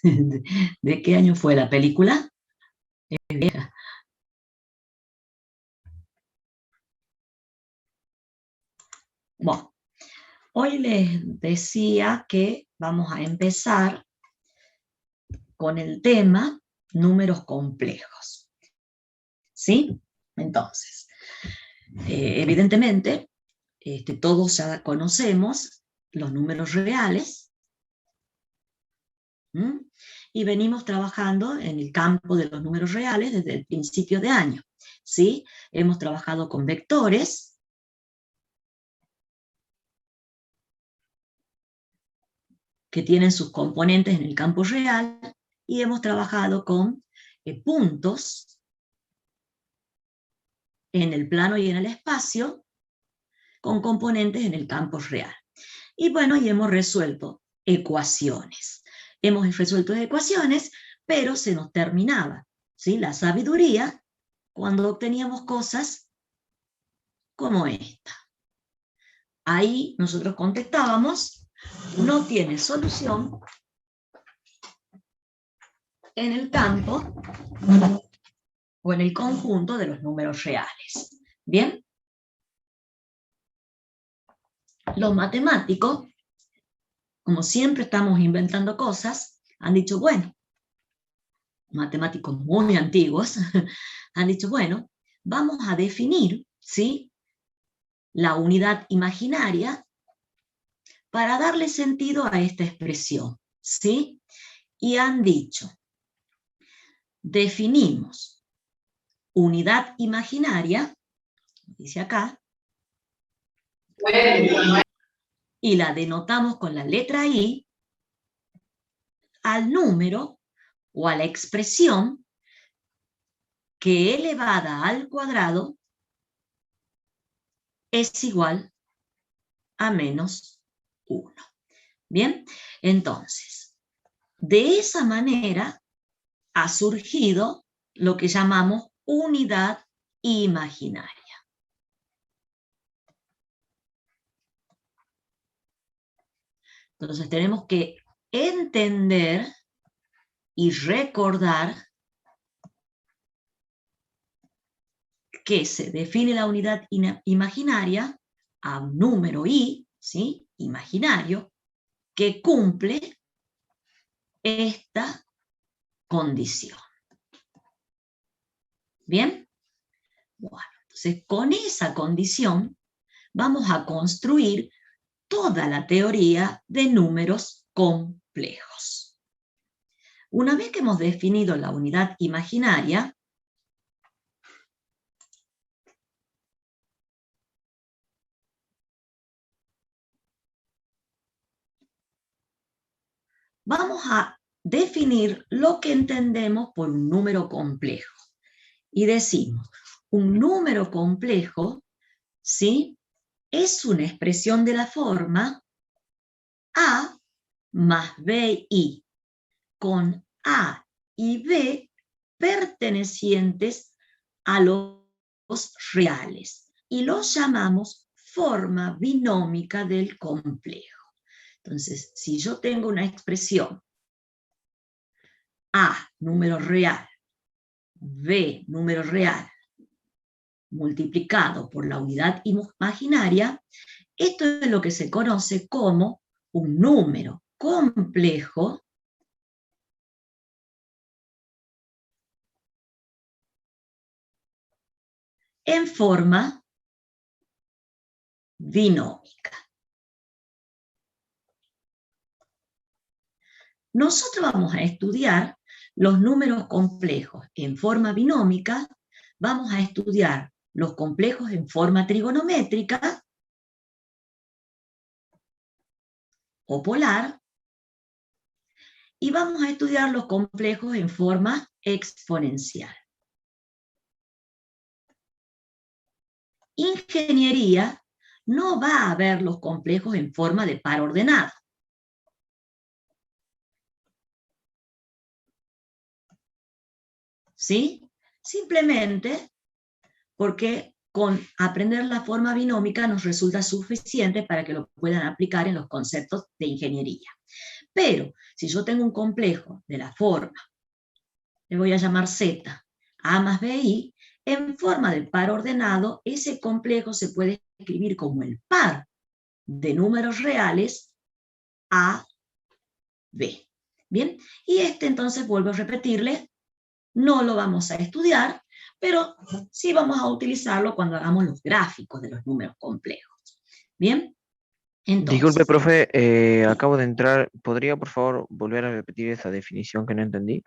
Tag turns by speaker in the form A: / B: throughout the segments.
A: ¿De qué año fue la película? Es vieja. Bueno, hoy les decía que vamos a empezar con el tema números complejos. ¿Sí? Entonces, evidentemente, todos ya conocemos los números reales, y venimos trabajando en el campo de los números reales desde el principio de año. ¿Sí? Hemos trabajado con vectores, que tienen sus componentes en el campo real, y hemos trabajado con puntos en el plano y en el espacio, con componentes en el campo real. Y bueno, y hemos resuelto ecuaciones. Hemos resuelto ecuaciones, pero se nos terminaba, ¿sí?, la sabiduría cuando obteníamos cosas como esta. Ahí nosotros contestábamos: no tiene solución en el campo o en el conjunto de los números reales. ¿Bien? Los matemáticos, como siempre estamos inventando cosas, han dicho, bueno, matemáticos muy antiguos, han dicho, bueno, vamos a definir, ¿sí?, la unidad imaginaria para darle sentido a esta expresión, ¿sí? Y han dicho, definimos unidad imaginaria, dice acá, y la denotamos con la letra I al número o a la expresión que elevada al cuadrado es igual a menos 1. Bien, entonces, de esa manera ha surgido lo que llamamos unidad imaginaria. Entonces tenemos que entender y recordar que se define la unidad imaginaria a un número I, ¿sí?, imaginario, que cumple esta condición. ¿Bien? Bueno, entonces con esa condición vamos a construir toda la teoría de números complejos. Una vez que hemos definido la unidad imaginaria, vamos a definir lo que entendemos por un número complejo. Y decimos, un número complejo, ¿sí?, es una expresión de la forma A más BI, con A y B pertenecientes a los reales, y los llamamos forma binómica del complejo. Entonces, si yo tengo una expresión A, número real, B, número real, multiplicado por la unidad imaginaria, esto es lo que se conoce como un número complejo en forma binómica. Nosotros vamos a estudiar los números complejos en forma binómica, vamos a estudiar los complejos en forma trigonométrica o polar, y vamos a estudiar los complejos en forma exponencial. Ingeniería no va a ver los complejos en forma de par ordenado. ¿Sí? Simplemente porque con aprender la forma binómica nos resulta suficiente para que lo puedan aplicar en los conceptos de ingeniería. Pero si yo tengo un complejo de la forma, le voy a llamar Z, A más BI, en forma de par ordenado, ese complejo se puede escribir como el par de números reales A, B. Bien, y entonces vuelvo a repetirle, no lo vamos a estudiar, pero sí vamos a utilizarlo cuando hagamos los gráficos de los números complejos. Bien,
B: Disculpe,
A: entonces,
B: profe, acabo de entrar. ¿Podría, por favor, volver a repetir esa definición que no entendí?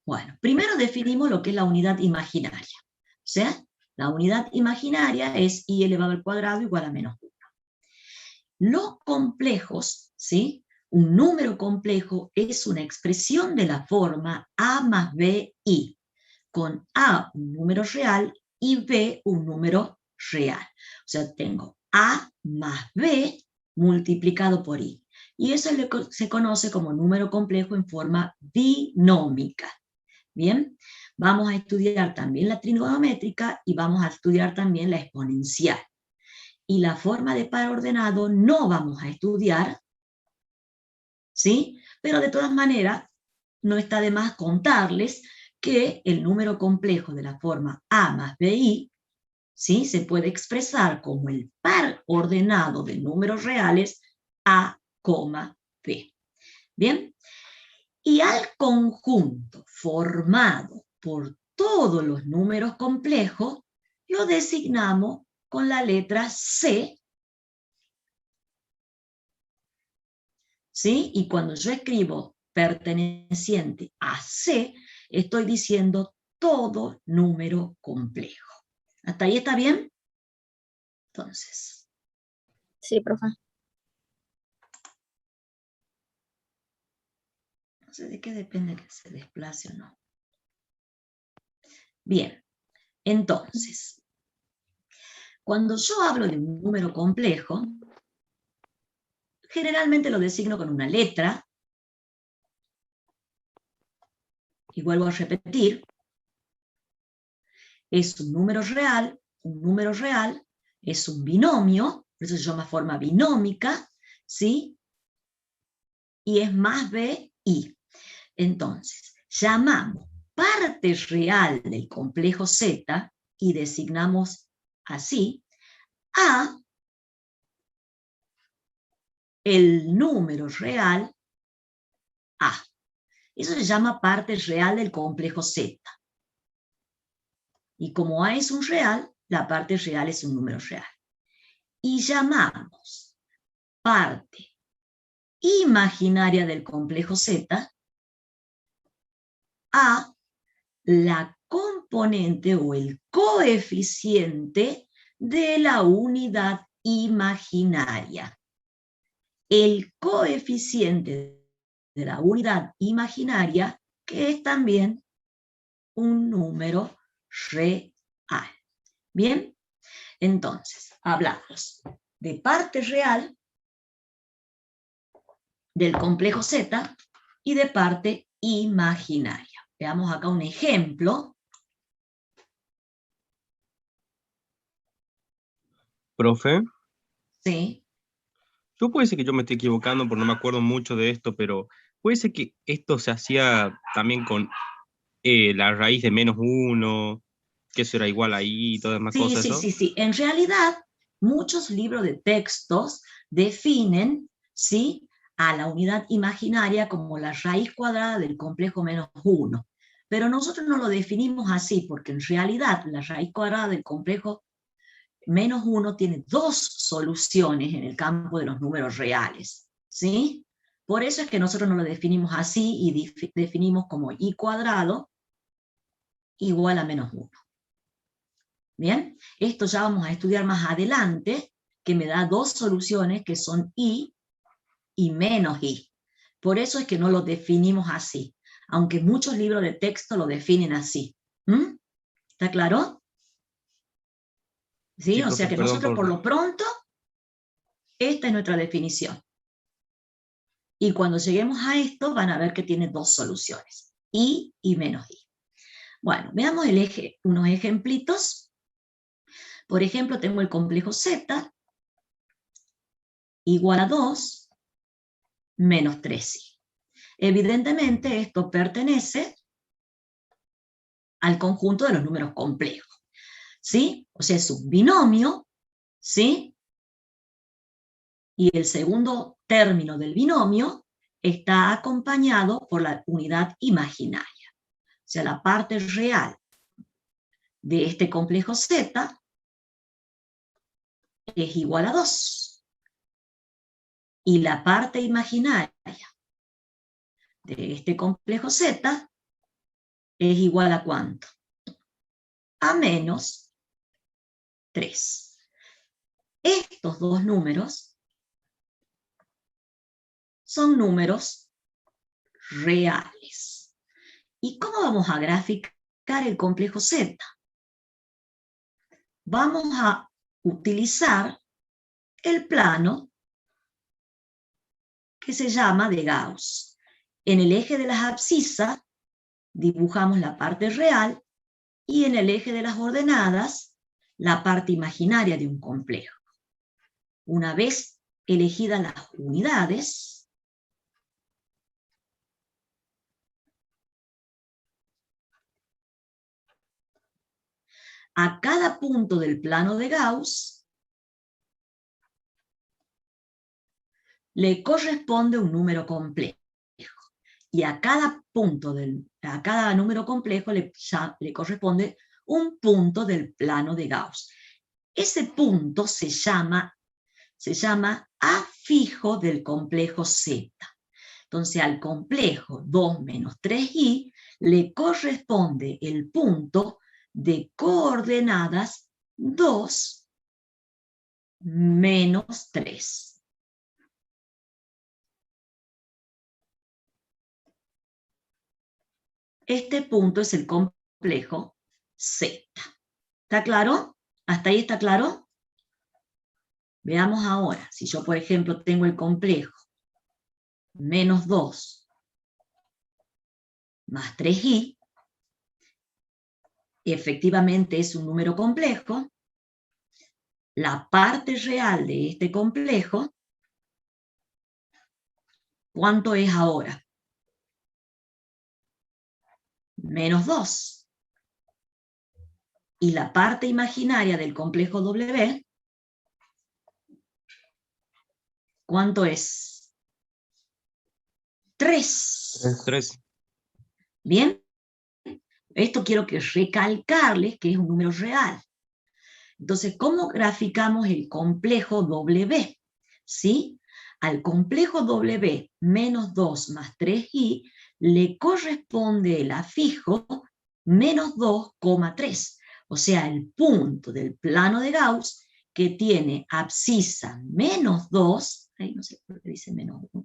A: bueno, primero definimos lo que es la unidad imaginaria. O sea, la unidad imaginaria es i elevado al cuadrado igual a menos 1. Los complejos, ¿sí? Un número complejo es una expresión de la forma a más bi, con a un número real y b un número real. O sea, tengo a más b multiplicado por i. Y eso se conoce como número complejo en forma binómica. Bien, vamos a estudiar también la trigonométrica y vamos a estudiar también la exponencial. Y la forma de par ordenado no vamos a estudiar, ¿sí? Pero de todas maneras, no está de más contarles que el número complejo de la forma a más bi, ¿sí? Se puede expresar como el par ordenado de números reales a, b. Bien, y al conjunto formado por todos los números complejos lo designamos con la letra C, ¿sí? Y cuando yo escribo perteneciente a C, estoy diciendo todo número complejo. ¿Hasta ahí está bien? Entonces,
C: Sí, profe.
A: no sé de qué depende que se desplace o no. Bien, entonces, cuando yo hablo de un número complejo, generalmente lo designo con una letra, y vuelvo a repetir, es un número real es un binomio, por eso se llama forma binómica, ¿sí? Y es más b, i. Entonces, llamamos parte real del complejo Z y designamos así a el número real A. Eso se llama parte real del complejo Z. Y como A es un real, la parte real es un número real. Y llamamos parte imaginaria del complejo Z a la componente o el coeficiente de la unidad imaginaria. El coeficiente de la unidad imaginaria, que es también un número real. Bien, entonces hablamos de parte real del complejo Z y de parte imaginaria. Veamos acá un ejemplo.
D: Profe,
A: Sí.
D: yo puede ser que yo me esté equivocando porque no me acuerdo mucho de esto, pero puede ser que esto se hacía también con la raíz de -1, que eso era igual ahí y todas demás
A: Sí,
D: cosas,
A: sí,
D: ¿eso?
A: sí, sí. En realidad, muchos libros de textos definen, ¿sí?, a la unidad imaginaria como la raíz cuadrada del complejo -1. Pero nosotros no lo definimos así, porque en realidad la raíz cuadrada del complejo -1 tiene dos soluciones en el campo de los números reales, ¿sí? Por eso es que nosotros no lo definimos así y definimos como i cuadrado igual a -1. Bien, esto ya vamos a estudiar más adelante, que me da dos soluciones que son i y menos i. Por eso es que no lo definimos así, aunque muchos libros de texto lo definen así. ¿Mm? ¿Está claro? ¿Sí?
D: Sí,
A: O sea
D: profe,
A: que
D: perdón
A: nosotros por
D: por...
A: lo pronto, esta es nuestra definición. Y cuando lleguemos a esto van a ver que tiene dos soluciones, i y menos i. Bueno, veamos unos ejemplitos. Por ejemplo, tengo el complejo Z igual a 2 menos 3i. Evidentemente esto pertenece al conjunto de los números complejos, ¿sí? O sea, es un binomio, ¿sí? Y el segundo término del binomio está acompañado por la unidad imaginaria. O sea, la parte real de este complejo Z es igual a 2. Y la parte imaginaria de este complejo Z es igual a ¿cuánto? A menos 3. Estos dos números son números reales. ¿Y cómo vamos a graficar el complejo Z? Vamos a utilizar el plano que se llama de Gauss. En el eje de las abscisas dibujamos la parte real y en el eje de las ordenadas la parte imaginaria de un complejo. Una vez elegidas las unidades, a cada punto del plano de Gauss le corresponde un número complejo. Y a cada número complejo le corresponde un punto del plano de Gauss. Ese punto se llama A fijo del complejo Z. Entonces al complejo 2 menos 3i le corresponde el punto de coordenadas 2 menos 3. Este punto es el complejo Z. ¿Está claro? ¿Hasta ahí está claro? Veamos ahora, si yo por ejemplo tengo el complejo menos 2 más 3i, efectivamente es un número complejo, la parte real de este complejo, ¿cuánto es ahora? Menos 2. Y la parte imaginaria del complejo W, ¿cuánto es? 3.
D: 3.
A: Bien, esto quiero que recalcarles que es un número real. Entonces, ¿cómo graficamos el complejo W? ¿Sí? Al complejo W menos 2 más 3i le corresponde el afijo menos 2,3. O sea, el punto del plano de Gauss que tiene abscisa menos 2, ahí no sé por qué dice menos 1.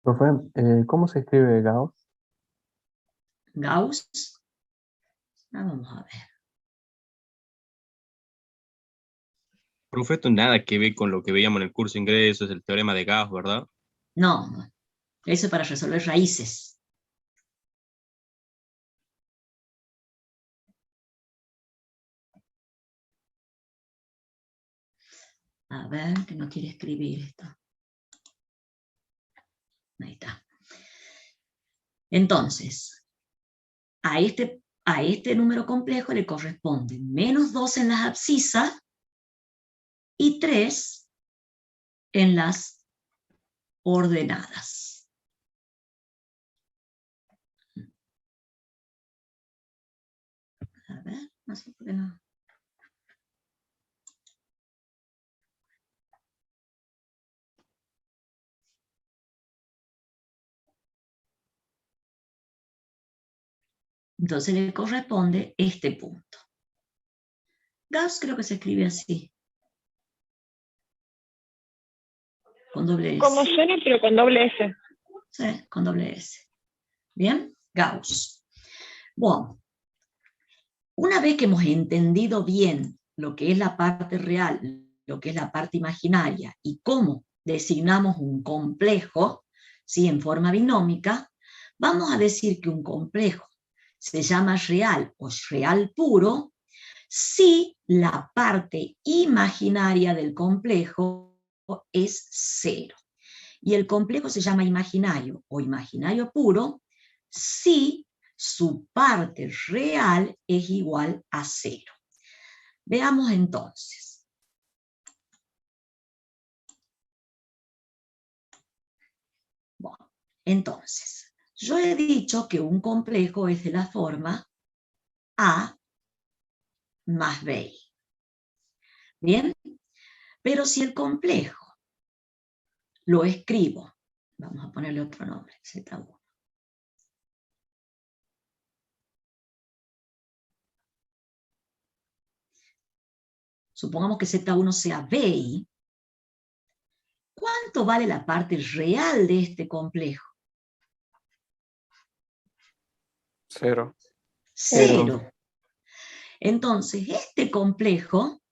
C: Profe, ¿cómo se escribe Gauss?
A: Gauss, vamos a ver.
D: Profe, esto nada que ver con lo que veíamos en el curso de ingresos, el teorema de Gauss, ¿verdad?
A: No, eso es para resolver raíces. A ver, que no quiere escribir esto. Ahí está. Entonces, a este número complejo le corresponde menos 2 en las abscisas y 3 en las ordenadas. A ver, no sé por qué no. Entonces le corresponde este punto. Gauss creo que se escribe así. Con doble S.
E: Como suena, pero con doble S.
A: Sí, con doble S. ¿Bien? Gauss. Bueno, una vez que hemos entendido bien lo que es la parte real, lo que es la parte imaginaria y cómo designamos un complejo, ¿sí? En forma binómica, vamos a decir que un complejo se llama real o real puro si la parte imaginaria del complejo es 0. Y el complejo se llama imaginario o imaginario puro si su parte real es igual a 0. Veamos entonces. Bueno, entonces, yo he dicho que un complejo es de la forma A más B. ¿Bien? Pero si el complejo lo escribo, vamos a ponerle otro nombre, Z1. Supongamos que Z1 sea BI. ¿Cuánto vale la parte real de este complejo?
C: 0.
A: 0. Entonces, este complejo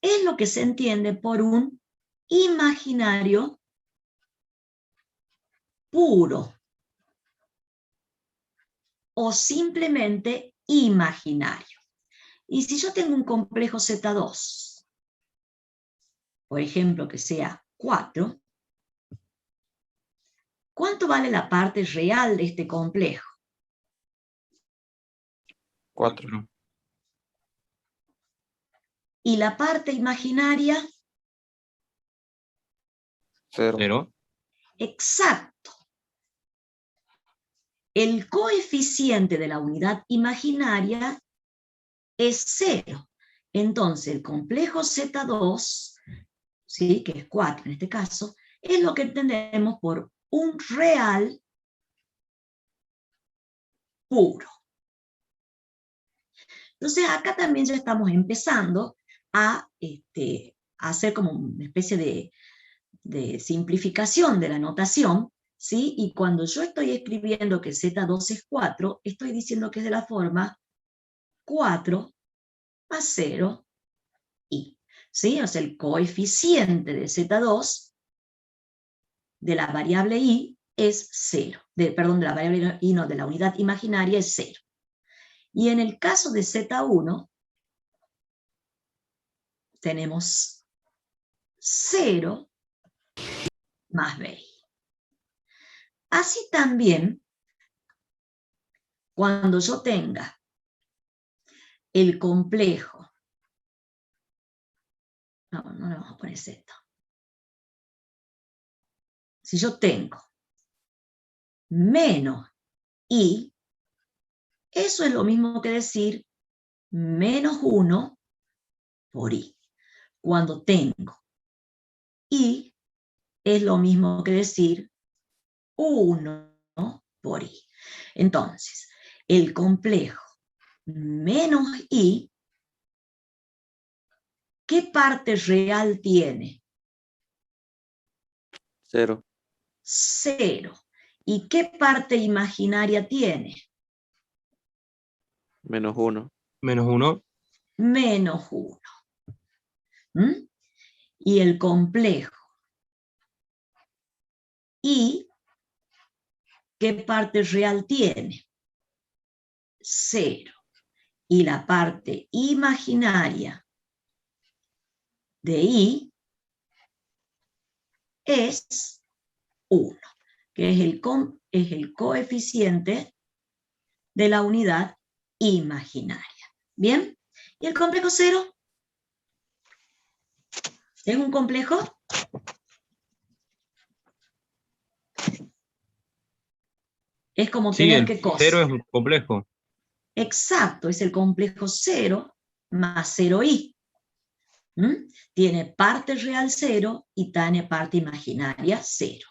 A: es lo que se entiende por un imaginario puro o simplemente imaginario. Y si yo tengo un complejo Z2, por ejemplo, que sea 4, ¿cuánto vale la parte real de este complejo?
C: 4.
A: Y la parte imaginaria,
C: 0.
D: 0.
A: exacto. El coeficiente de la unidad imaginaria es 0. Entonces, el complejo Z2, ¿sí? Que es 4 en este caso, es lo que entendemos por un real puro. Entonces, acá también ya estamos empezando a hacer como una especie de simplificación de la notación, ¿sí? Y cuando yo estoy escribiendo que Z2 es 4, estoy diciendo que es de la forma 4 más 0 i. ¿Sí? O sea, el coeficiente de Z2 de la variable i es 0. Perdón, de la variable i, no, de la unidad imaginaria es 0. Y en el caso de Z1, tenemos 0 más b. Así también, cuando yo tenga el complejo, no le vamos a poner Z. Si yo tengo menos i, eso es lo mismo que decir menos 1 por i. Cuando tengo i, es lo mismo que decir 1 por i. Entonces, el complejo menos i, ¿qué parte real tiene?
C: 0.
A: 0. ¿Y qué parte imaginaria tiene?
C: Menos 1.
D: Menos 1.
A: Menos 1. Y el complejo i, ¿qué parte real tiene? 0. Y la parte imaginaria de i es 1, que es el coeficiente de la unidad imaginaria. ¿Bien? ¿Y el complejo 0? ¿Es un complejo? Es como
D: Sí,
A: tener
D: el
A: qué cosa.
D: 0 es un complejo.
A: Exacto, es el complejo 0 más 0i. Tiene parte real 0 y tiene parte imaginaria 0.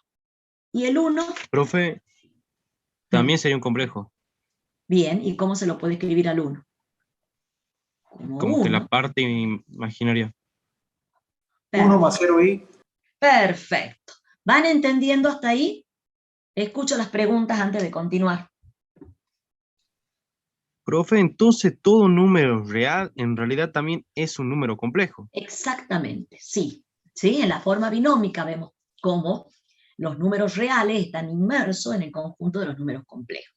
A: ¿Y el 1?
D: Profe, también sería un complejo.
A: Bien, ¿y cómo se lo puede escribir al 1? Como
D: Como que la
A: 1.
D: parte imaginaria.
E: 1 más 0i.
A: Perfecto. ¿Van entendiendo hasta ahí? Escucho las preguntas antes de continuar.
D: Profe, entonces todo número real en realidad también es un número complejo.
A: Exactamente, sí. ¿Sí? En la forma binómica vemos cómo los números reales están inmersos en el conjunto de los números complejos.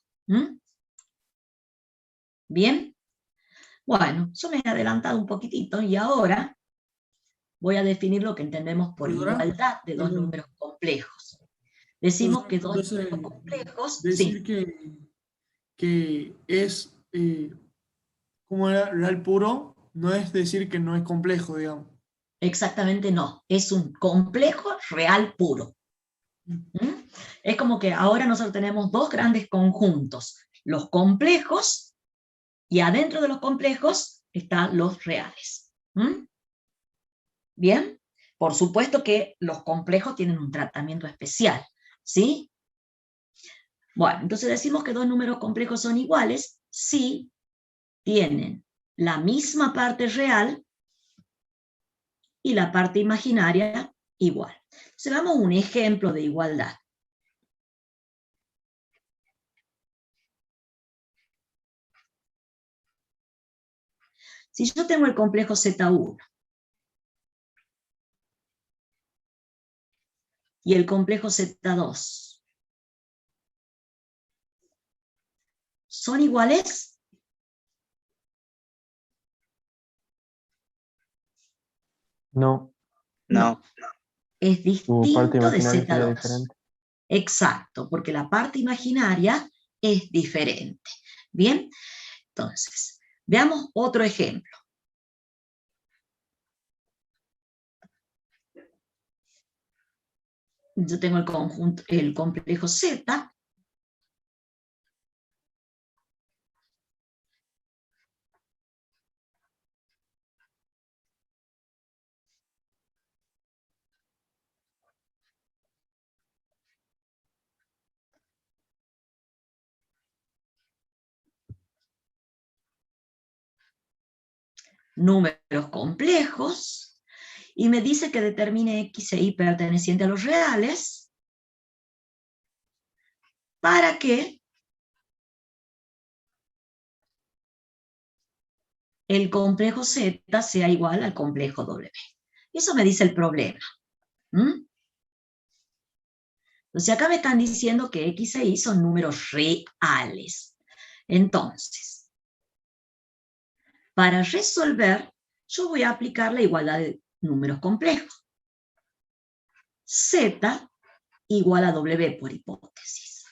A: ¿Bien? Bueno, yo me he adelantado un poquitito y ahora voy a definir lo que entendemos por
F: ¿Perdona?
A: igualdad de dos
F: Perdón.
A: números complejos. Decimos que dos
F: Entonces,
A: números complejos,
F: decir
A: sí,
F: que es, como era real puro, no es decir que no es complejo, digamos.
A: exactamente no, es un complejo real puro. ¿Mm? Es como que ahora nosotros tenemos dos grandes conjuntos, los complejos, y adentro de los complejos están los reales. ¿Mm? ¿Bien? Por supuesto que los complejos tienen un tratamiento especial, ¿sí? Bueno, entonces decimos que dos números complejos son iguales si tienen la misma parte real y la parte imaginaria igual. Entonces veamos un ejemplo de igualdad. Si yo tengo el complejo Z1 y el complejo Z2, ¿son iguales?
B: No,
C: No.
A: Es
B: su parte
A: distinto de
B: imaginaria sería
A: Z2.
B: diferente.
A: Exacto, porque la parte imaginaria es diferente. Bien, entonces, veamos otro ejemplo. Yo tengo el conjunto, el complejo Z, números complejos, y me dice que determine X e Y perteneciente a los reales, para que el complejo Z sea igual al complejo W. Eso me dice el problema. ¿Mm? Entonces acá me están diciendo que X e Y son números reales. Entonces, para resolver, yo voy a aplicar la igualdad de números complejos. Z igual a W por hipótesis.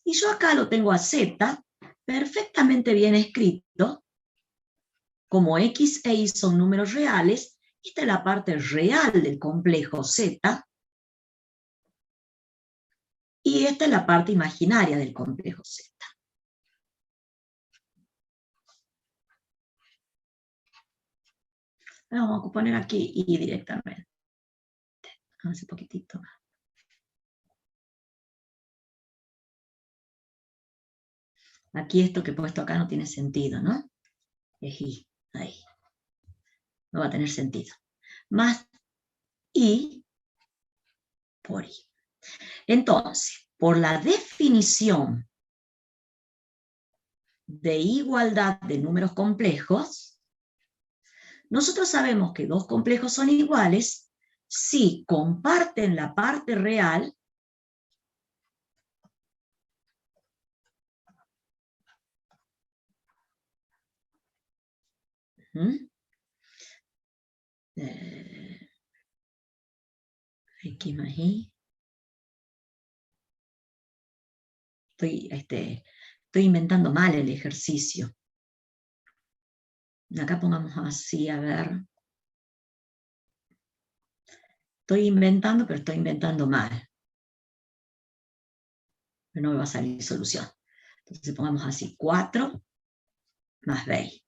A: Y yo acá lo tengo a Z perfectamente bien escrito, como X e Y son números reales, esta es la parte real del complejo Z, y esta es la parte imaginaria del complejo Z. Vamos a poner aquí Y directamente. Vamos un poquitito más. Aquí esto que he puesto acá no tiene sentido, ¿no? Es Y, ahí. No va a tener sentido. Más Y por Y. Entonces, por la definición de igualdad de números complejos, nosotros sabemos que dos complejos son iguales si comparten la parte real X más Y. Estoy inventando mal el ejercicio. Acá pongamos así, a ver. Estoy inventando, pero estoy inventando mal. Pero no me va a salir solución. Entonces pongamos así, 4 más B.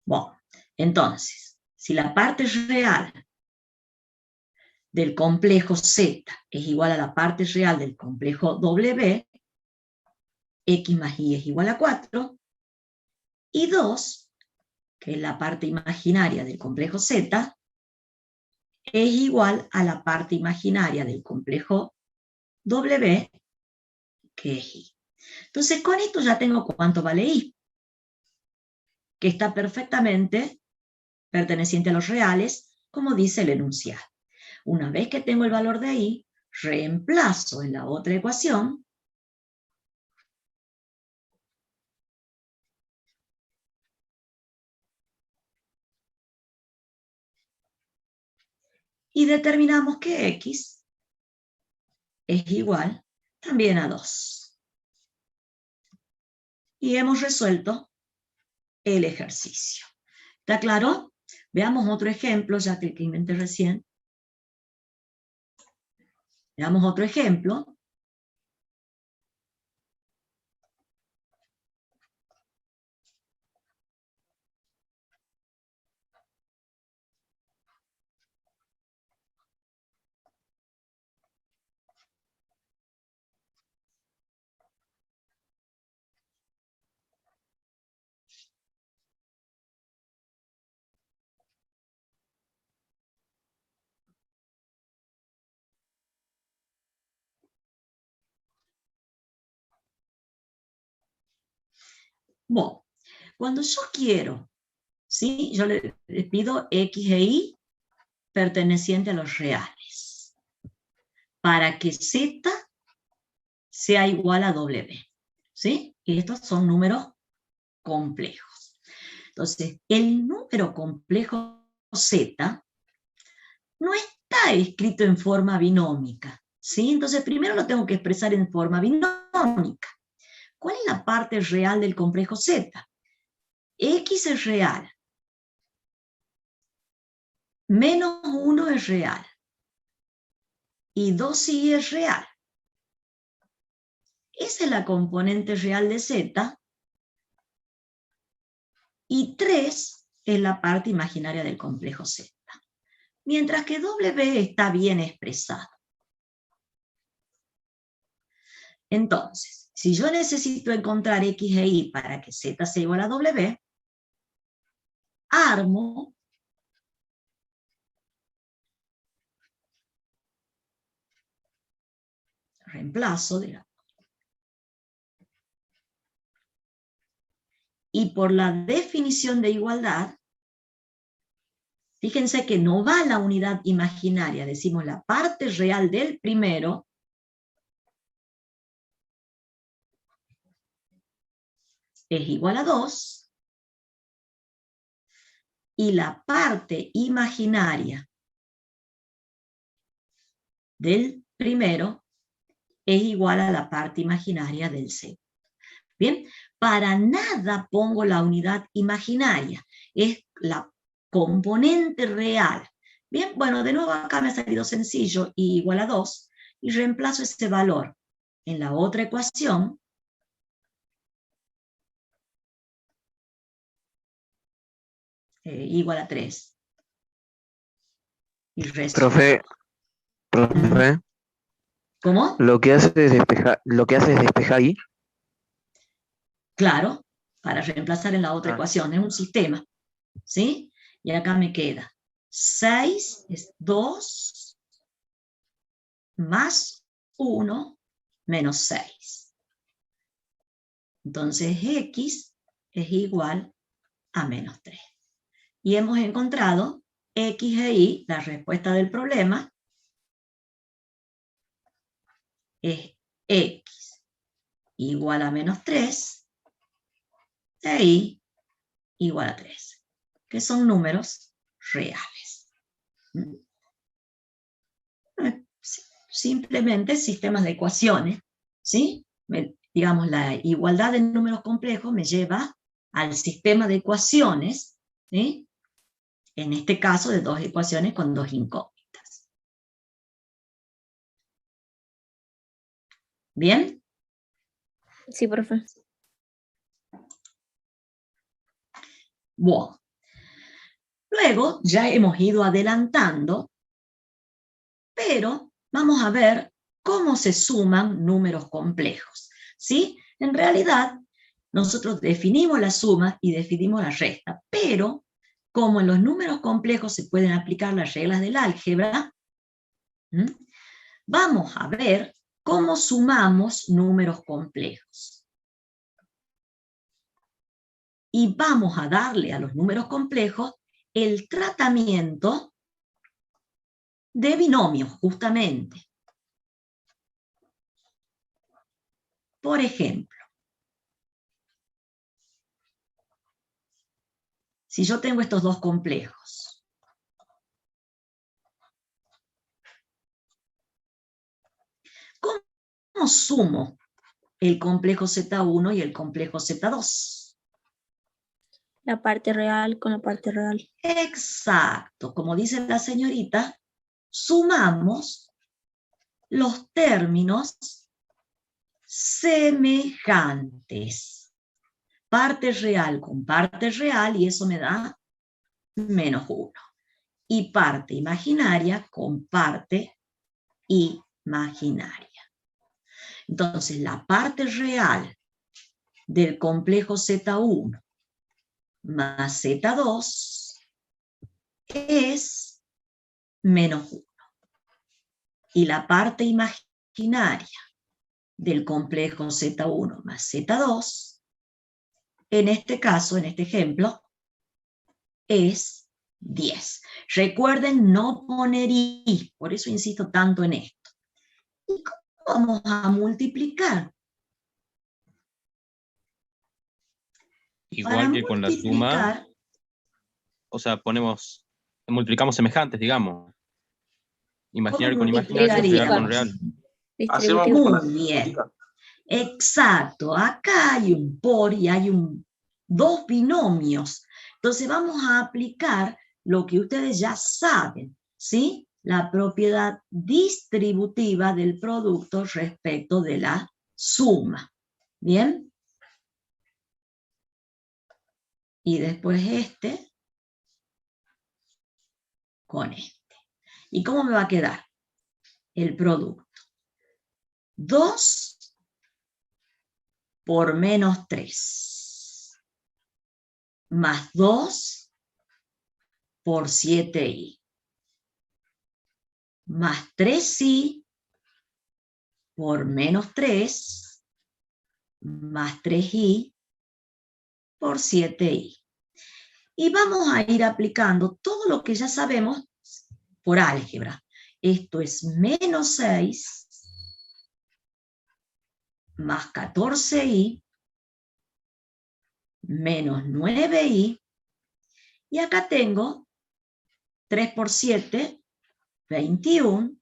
A: Bueno, entonces, si la parte real del complejo Z es igual a la parte real del complejo W, X más Y es igual a 4, y 2, que es la parte imaginaria del complejo Z, es igual a la parte imaginaria del complejo W, que es Y. Entonces, con esto ya tengo cuánto vale Y, que está perfectamente perteneciente a los reales, como dice el enunciado. Una vez que tengo el valor de Y, reemplazo en la otra ecuación, y determinamos que x es igual también a 2. Y hemos resuelto el ejercicio. ¿Está claro? Veamos otro ejemplo, ya que el que inventé recién. Veamos otro ejemplo. Bueno, cuando yo quiero, ¿sí? Yo le pido x e y perteneciente a los reales, para que z sea igual a w, ¿sí? Y estos son números complejos. Entonces, el número complejo z no está escrito en forma binómica, ¿sí? Entonces, primero lo tengo que expresar en forma binómica. ¿Cuál es la parte real del complejo z? X es real, menos 1 es real, y 2y es real. Esa es la componente real de z, y 3 es la parte imaginaria del complejo z. Mientras que w está bien expresado. Entonces, si yo necesito encontrar x e y para que z sea igual a w, armo reemplazo, digamos. Y por la definición de igualdad, fíjense que no va la unidad imaginaria, decimos la parte real del primero es igual a 2, y la parte imaginaria del primero es igual a la parte imaginaria del segundo. Bien, para nada pongo la unidad imaginaria, es la componente real. Bien, bueno, de nuevo acá me ha salido sencillo, y igual a 2, y reemplazo ese valor en la otra ecuación, igual a 3. Y
B: Profe,
A: ¿Cómo?
B: lo que hace es despejar ahí.
A: Claro, para reemplazar en la otra ecuación, es un sistema, ¿sí? Y acá me queda 6 es 2 más 1 menos 6. Entonces x es igual a menos 3. Y hemos encontrado x e y, la respuesta del problema es x igual a menos 3 e y igual a 3, que son números reales. Simplemente sistemas de ecuaciones, ¿sí? Digamos, la igualdad de números complejos me lleva al sistema de ecuaciones, ¿sí? En este caso de dos ecuaciones con dos incógnitas. ¿Bien?
G: Sí, profe.
A: Bueno. Luego ya hemos ido adelantando, pero vamos a ver cómo se suman números complejos, ¿sí? En realidad, nosotros definimos la suma y definimos la resta, pero como en los números complejos se pueden aplicar las reglas del álgebra, vamos a ver cómo sumamos números complejos. Y vamos a darle a los números complejos el tratamiento de binomios, justamente. Por ejemplo, si yo tengo estos dos complejos, ¿cómo sumo el complejo Z1 y el complejo Z2?
G: La parte real con la parte real.
A: Exacto, como dice la señorita, sumamos los términos semejantes. Parte real con parte real, y eso me da -1. Y parte imaginaria con parte imaginaria. Entonces, la parte real del complejo Z1 más Z2 es -1. Y la parte imaginaria del complejo Z1 más Z2, en este caso, en este ejemplo, es 10. Recuerden no poner i, por eso insisto tanto en esto. ¿Y cómo vamos a multiplicar?
D: Igual que con la suma, o sea, multiplicamos semejantes, digamos. Imaginario con imaginario, real con real.
E: Así vamos con la
A: Muy bien.
E: matemática.
A: Exacto, acá hay un por y hay dos binomios. Entonces vamos a aplicar lo que ustedes ya saben, ¿sí? La propiedad distributiva del producto respecto de la suma. ¿Bien? Y después este con este. ¿Y cómo me va a quedar el producto? 2 por -3 más 2 por 7i más 3i por -3 más 3i por 7i. Y vamos a ir aplicando todo lo que ya sabemos por álgebra. Esto es -6 más 14i menos 9i, y acá tengo 3 por 7, 21,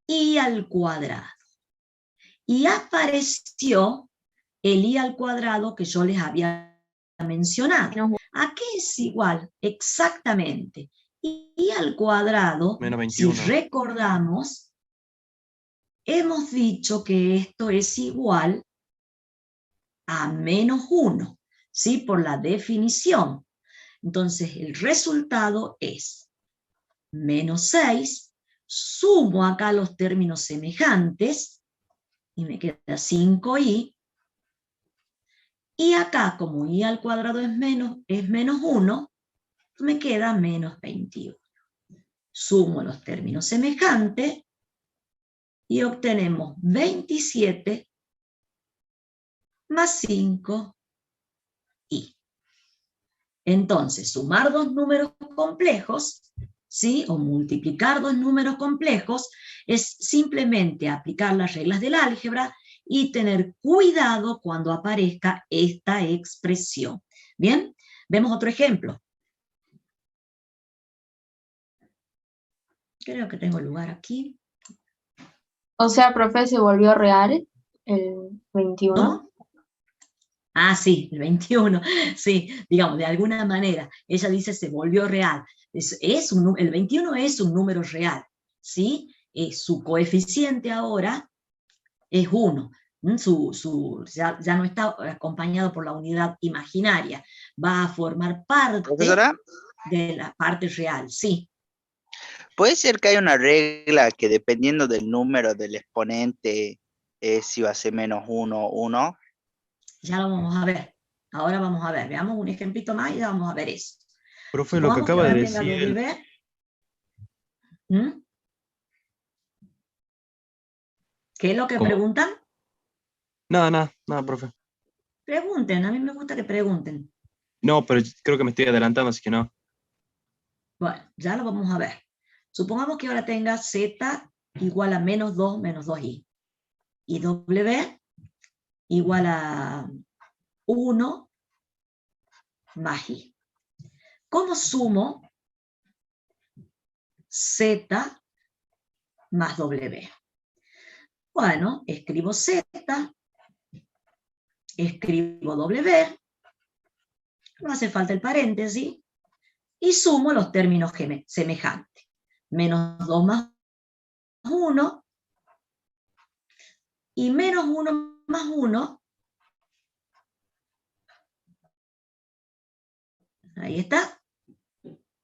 A: i al cuadrado. Y apareció el i al cuadrado que yo les había mencionado. ¿A qué es igual? Exactamente. I al cuadrado,
D: Menos
A: si
D: 21.
A: recordamos, hemos dicho que esto es igual a -1, ¿sí? Por la definición. Entonces, el resultado es -6, sumo acá los términos semejantes, y me queda 5i, y acá, como i al cuadrado es -1, me queda -21. Sumo los términos semejantes, y obtenemos 27 más 5i. Entonces, sumar dos números complejos, ¿sí? O multiplicar dos números complejos, es simplemente aplicar las reglas del álgebra y tener cuidado cuando aparezca esta expresión. ¿Bien? Vemos otro ejemplo. Creo que tengo lugar aquí.
H: O sea, profe, se volvió real el 21.
A: ¿No? Ah, sí, el 21, sí, digamos, de alguna manera, ella dice se volvió real. El 21 es un número real, ¿sí? Su coeficiente ahora es 1, ya no está acompañado por la unidad imaginaria, va a formar parte
I: ¿Profesora?
A: de la parte real, sí.
I: ¿Puede ser que haya una regla que dependiendo del número del exponente si va a ser -1, 1?
A: Ya lo vamos a ver. Ahora vamos a ver. Veamos un ejemplito más y ya vamos a ver eso.
D: Profe, lo que acaba de decir él.
A: ¿Qué es lo que
D: ¿Cómo?
A: preguntan?
D: Nada, profe.
A: Pregunten, a mí me gusta que pregunten.
D: No, pero creo que me estoy adelantando, así que no.
A: Bueno, ya lo vamos a ver. Supongamos que ahora tenga z igual a -2 menos 2i. Y w igual a 1 más i. ¿Cómo sumo z más w? Bueno, escribo z, escribo w, no hace falta el paréntesis, y sumo los términos semejantes. Menos 2 más 1, y menos 1 más 1, ahí está,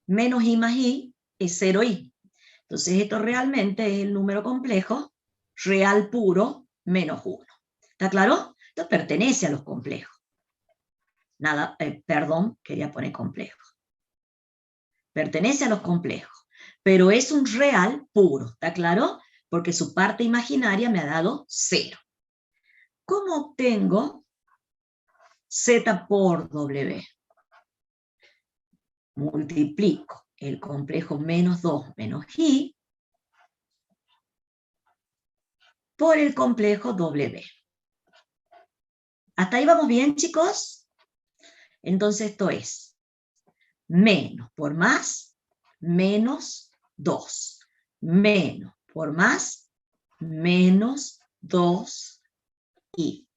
A: menos i más i es 0i. Entonces esto realmente es el número complejo real puro menos 1. ¿Está claro? Esto pertenece a los complejos. Nada, perdón, quería poner complejo. Pertenece a los complejos, pero es un real puro, ¿está claro? Porque su parte imaginaria me ha dado 0. ¿Cómo obtengo z por w? Multiplico el complejo menos 2 menos i por el complejo w. ¿Hasta ahí vamos bien, chicos? Entonces esto es menos por más, menos 2. Menos por más, menos 2i.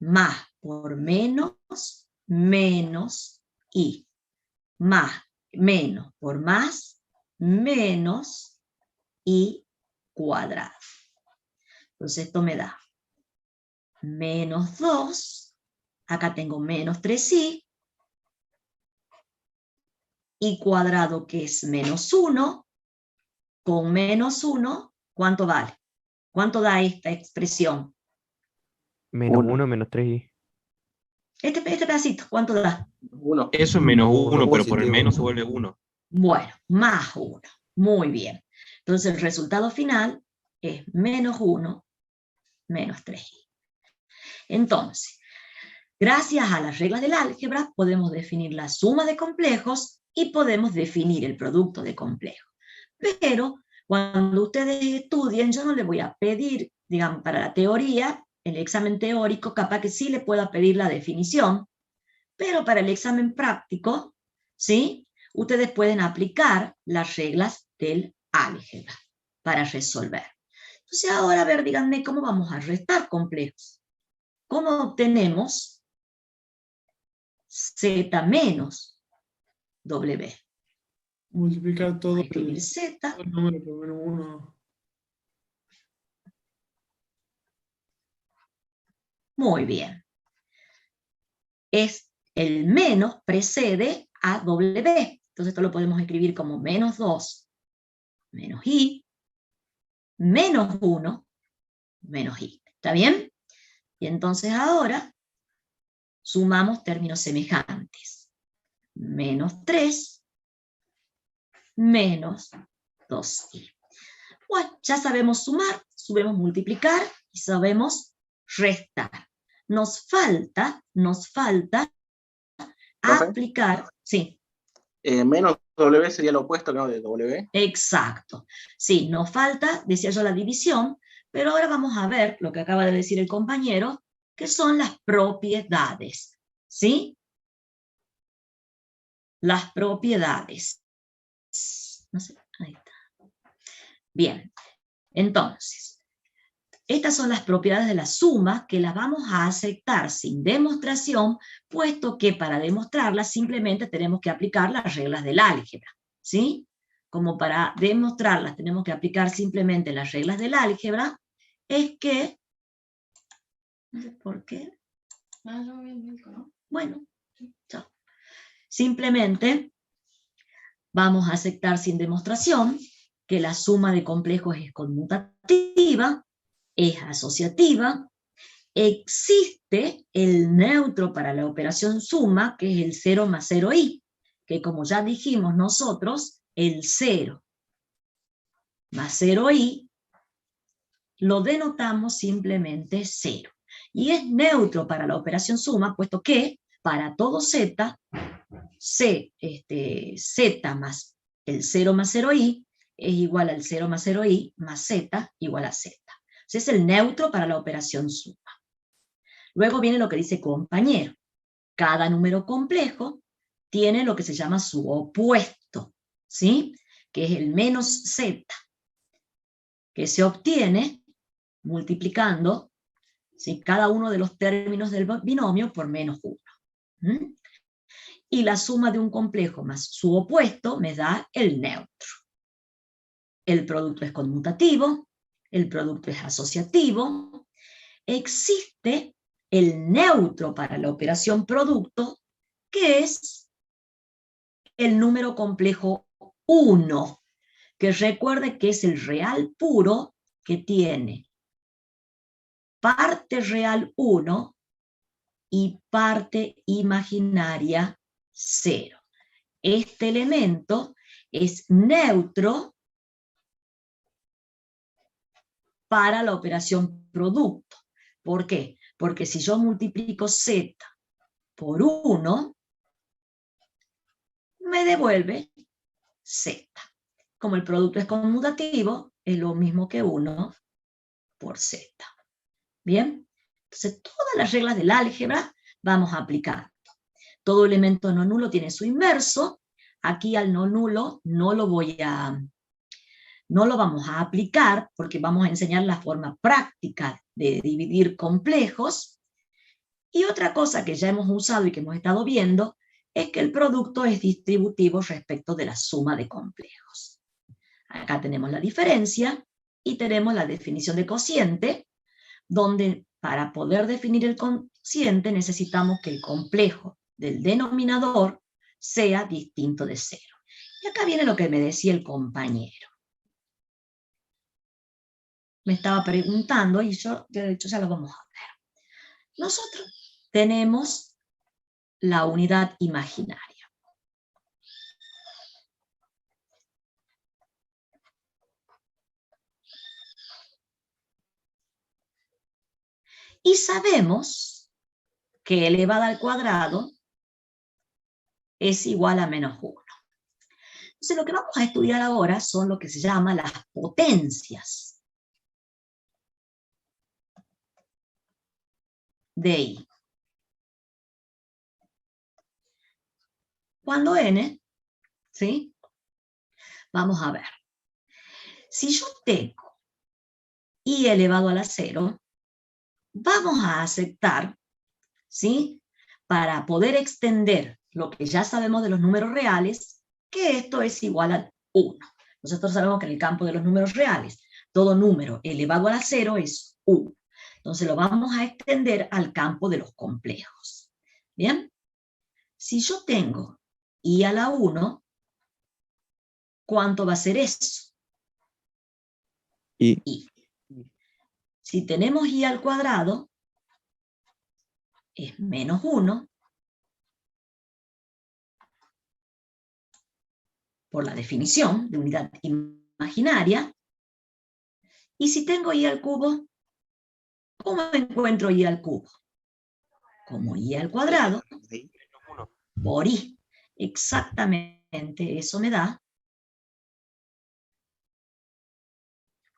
A: Más por menos, menos i. Más, menos por más, menos i cuadrado. Entonces esto me da menos 2, acá tengo menos 3i, i cuadrado que es menos 1, con menos 1, ¿cuánto vale? ¿Cuánto da esta expresión?
B: Menos
C: 1.
B: 1 menos 3i.
A: Este pedacito, ¿cuánto da?
C: 1.
D: Eso es menos 1, pero por el
C: Positivo.
D: menos se vuelve 1.
A: Bueno, más 1. Muy bien. Entonces el resultado final es menos 1, menos 3i. Entonces, gracias a las reglas del álgebra podemos definir la suma de complejos y podemos definir el producto de complejos. Pero cuando ustedes estudien, yo no les voy a pedir, digamos, para la teoría, el examen teórico, capaz que sí le pueda pedir la definición, pero para el examen práctico, ¿sí? Ustedes pueden aplicar las reglas del álgebra para resolver. Entonces ahora, a ver, díganme, ¿cómo vamos a restar complejos? ¿Cómo obtenemos z menos w?
F: Multiplicar todo
A: Escribir z.
F: el número por menos 1.
A: Muy bien. El menos precede a w. Entonces esto lo podemos escribir como menos 2 menos i, menos 1 menos i. ¿Está bien? Y entonces ahora sumamos términos semejantes. Menos 3 menos 2i. Bueno, ya sabemos sumar, sabemos multiplicar y sabemos restar. Nos falta
C: ¿Profe?
A: aplicar, sí.
C: Menos W sería lo opuesto, ¿no? De W.
A: Exacto. Sí, nos falta, decía yo, la división, pero ahora vamos a ver lo que acaba de decir el compañero, que son las propiedades. ¿Sí? Las propiedades. No sé, ahí está. Bien, entonces, estas son las propiedades de la suma que las vamos a aceptar sin demostración, puesto que para demostrarlas simplemente tenemos que aplicar las reglas del álgebra, ¿sí? Como para demostrarlas tenemos que aplicar simplemente las reglas del álgebra, es que, no sé por qué, bueno, chao. Simplemente vamos a aceptar sin demostración que la suma de complejos es conmutativa, es asociativa, existe el neutro para la operación suma, que es el 0 más 0i, que como ya dijimos nosotros, el 0 más 0i lo denotamos simplemente 0. Y es neutro para la operación suma, puesto que para todo z, z más el 0 más 0i es igual al 0 más 0i más z igual a z. Es el neutro para la operación suma. Luego viene lo que dice compañero. Cada número complejo tiene lo que se llama su opuesto, ¿sí? Que es el menos z, que se obtiene multiplicando, ¿sí?, cada uno de los términos del binomio por menos 1. Y la suma de un complejo más su opuesto me da el neutro. El producto es conmutativo, el producto es asociativo. Existe el neutro para la operación producto, que es el número complejo 1, que recuerde que es el real puro que tiene parte real 1 y parte imaginaria 0. Este elemento es neutro para la operación producto. ¿Por qué? Porque si yo multiplico z por 1, me devuelve z. Como el producto es conmutativo, es lo mismo que 1 por z. ¿Bien? Entonces, todas las reglas del álgebra vamos a aplicar. Todo elemento no nulo tiene su inverso. Aquí al no nulo no lo vamos a aplicar porque vamos a enseñar la forma práctica de dividir complejos. Y otra cosa que ya hemos usado y que hemos estado viendo es que el producto es distributivo respecto de la suma de complejos. Acá tenemos la diferencia y tenemos la definición de cociente, donde para poder definir el cociente necesitamos que el complejo del denominador sea distinto de 0. Y acá viene lo que me decía el compañero. Me estaba preguntando, y yo, de hecho, ya lo vamos a ver. Nosotros tenemos la unidad imaginaria. Y sabemos que elevada al cuadrado es igual a menos 1. Entonces lo que vamos a estudiar ahora son lo que se llama las potencias de I. Cuando n, ¿sí? Vamos a ver. Si yo tengo I elevado a la 0, vamos a aceptar, ¿sí?, para poder extender lo que ya sabemos de los números reales, que esto es igual a 1. Nosotros sabemos que en el campo de los números reales, todo número elevado a la 0 es 1. Entonces lo vamos a extender al campo de los complejos. ¿Bien? Si yo tengo I a la 1, ¿cuánto va a ser eso? I. Si tenemos I al cuadrado, es menos 1, por la definición de unidad imaginaria. Y si tengo I al cubo, ¿cómo encuentro I al cubo? Como I al cuadrado por I. Exactamente eso me da,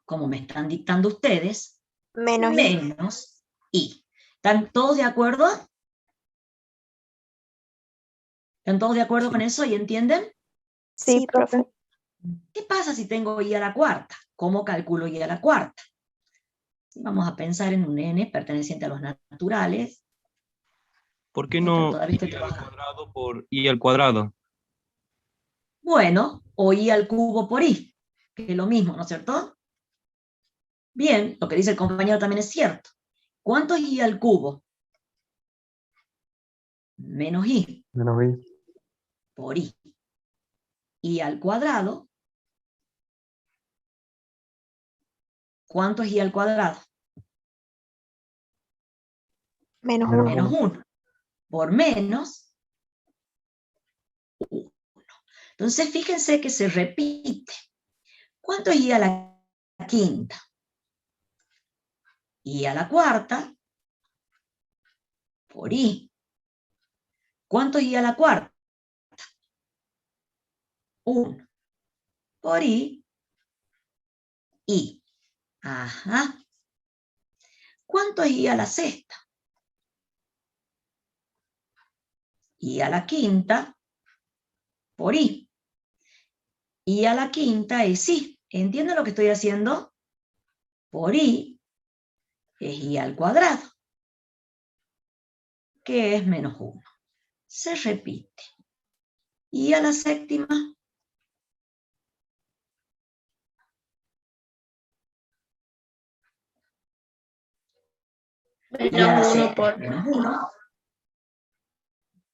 A: como me están dictando ustedes, menos I. ¿Están todos de acuerdo? ¿Están todos de acuerdo con eso y entienden?
G: Sí, profe.
A: ¿Qué pasa si tengo I a la cuarta? ¿Cómo calculo I a la cuarta? Vamos a pensar en un n perteneciente a los naturales.
D: ¿Por qué no I al cuadrado por I al cuadrado?
A: Bueno, o I al cubo por I, que es lo mismo, ¿no es cierto? Bien, lo que dice el compañero también es cierto. ¿Cuánto es I al cubo? Menos I.
J: Menos I.
A: Por I. I al cuadrado. ¿Cuánto es I al cuadrado?
G: Menos
A: Menos 1. Por menos 1. Entonces fíjense que se repite. ¿Cuánto es I a la quinta? I a la cuarta por I. ¿Cuánto es I a la cuarta? 1 por I. Ajá. ¿Cuánto es I a la sexta? I a la quinta por I. I a la quinta es I. ¿Entienden lo que estoy haciendo? Por I es I al cuadrado, que es menos 1. Se repite. I a la séptima
E: Menos 1 por...
A: menos 1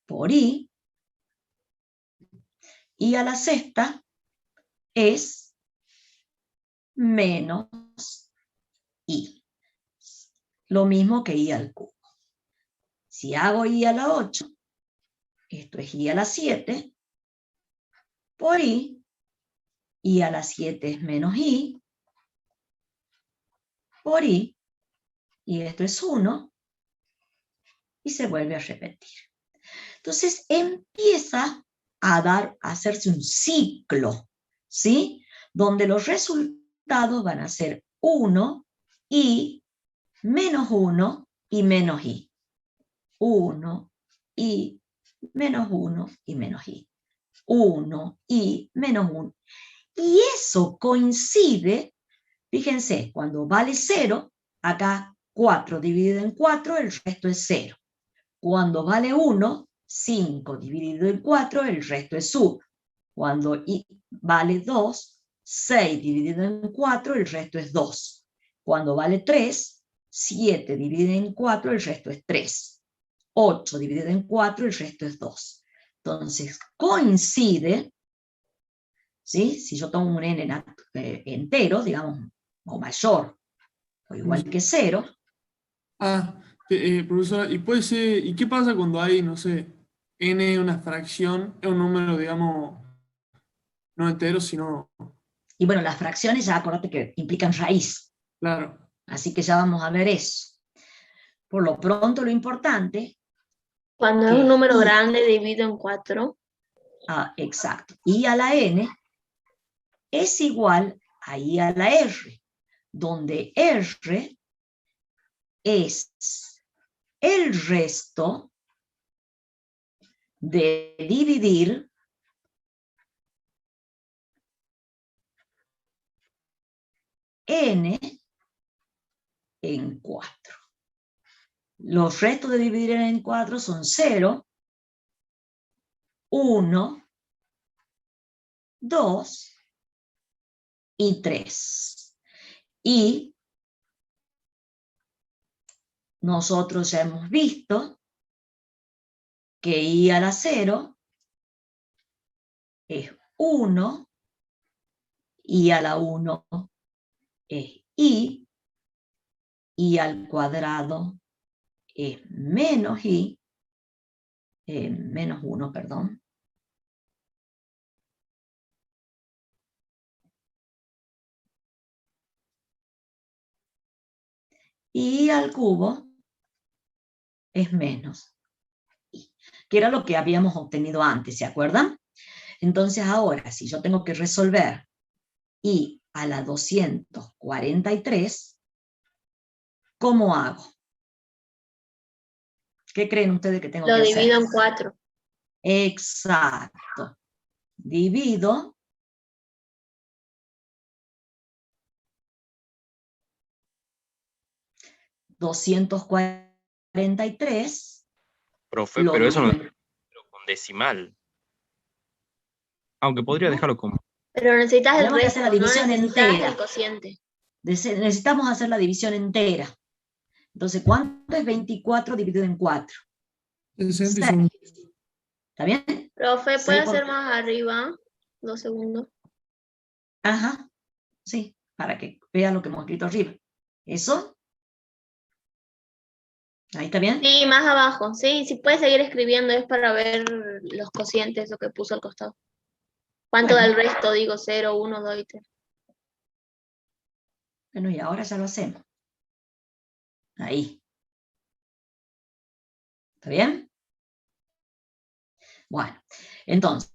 A: por I. I a la sexta es menos I. Lo mismo que I al cubo. Si hago I a la 8, esto es I a la 7, por I a la 7 es menos I, por I, y esto es 1, y se vuelve a repetir. Entonces empieza a hacerse un ciclo, ¿sí? Donde los resultados van a ser 1, I, menos 1 y menos I. 1, I, menos 1 y menos I. 1, I, menos 1. Y eso coincide, fíjense, cuando vale 0, acá 4 dividido en 4, el resto es 0. Cuando vale 1, 5 dividido en 4, el resto es 1. Cuando I vale 2, 6 dividido en 4, el resto es 2. Cuando vale 3, 7 dividido en 4, el resto es 3. 8 dividido en 4, el resto es 2. Entonces, coincide, ¿sí? Si yo tomo un n entero, digamos, o mayor, o igual que 0.
F: Profesora, ¿y qué pasa cuando hay, no sé, n una fracción, es un número, digamos, no entero, sino...
A: Y bueno, las fracciones ya acuérdate que implican raíz.
F: Claro.
A: Así que ya vamos a ver eso. Por lo pronto, lo importante...
E: Cuando es un número grande dividido en 4.
A: Exacto. I a la n es igual a I a la r, donde r es el resto de dividir n en 4. Los restos de dividir n en 4 son 0, 1, 2 y 3. Y nosotros ya hemos visto que I a la 0 es 1, I a la 1 es I al cuadrado es menos I, menos 1, perdón. I al cubo es menos I, que era lo que habíamos obtenido antes, ¿se acuerdan? Entonces ahora, si yo tengo que resolver I a la 243, ¿cómo hago? ¿Qué creen ustedes que tengo que hacer?
E: Lo divido en 4.
A: Exacto. Divido $243.
D: Profe, pero eso no es con decimal. Aunque podría dejarlo como...
E: Pero necesitas el
A: Tenemos que
E: resto,
A: hacer la división
E: no necesitas
A: entera.
E: el cociente.
A: Necesitamos hacer la división entera. Entonces, ¿cuánto es 24 dividido en 4?
F: 65.
A: ¿Está bien?
E: Profe, ¿puede
A: 6 por...
E: hacer más arriba? 2 segundos.
A: Ajá, sí, para que vean lo que hemos escrito arriba. ¿Eso? ¿Ahí está bien?
E: Sí, más abajo. Sí, sí puede seguir escribiendo, es para ver los cocientes, lo que puso al costado. ¿Cuánto da el resto? Digo 0, 1, 2 y 3.
A: Bueno, y ahora ya lo hacemos. Ahí. ¿Está bien? Bueno, entonces,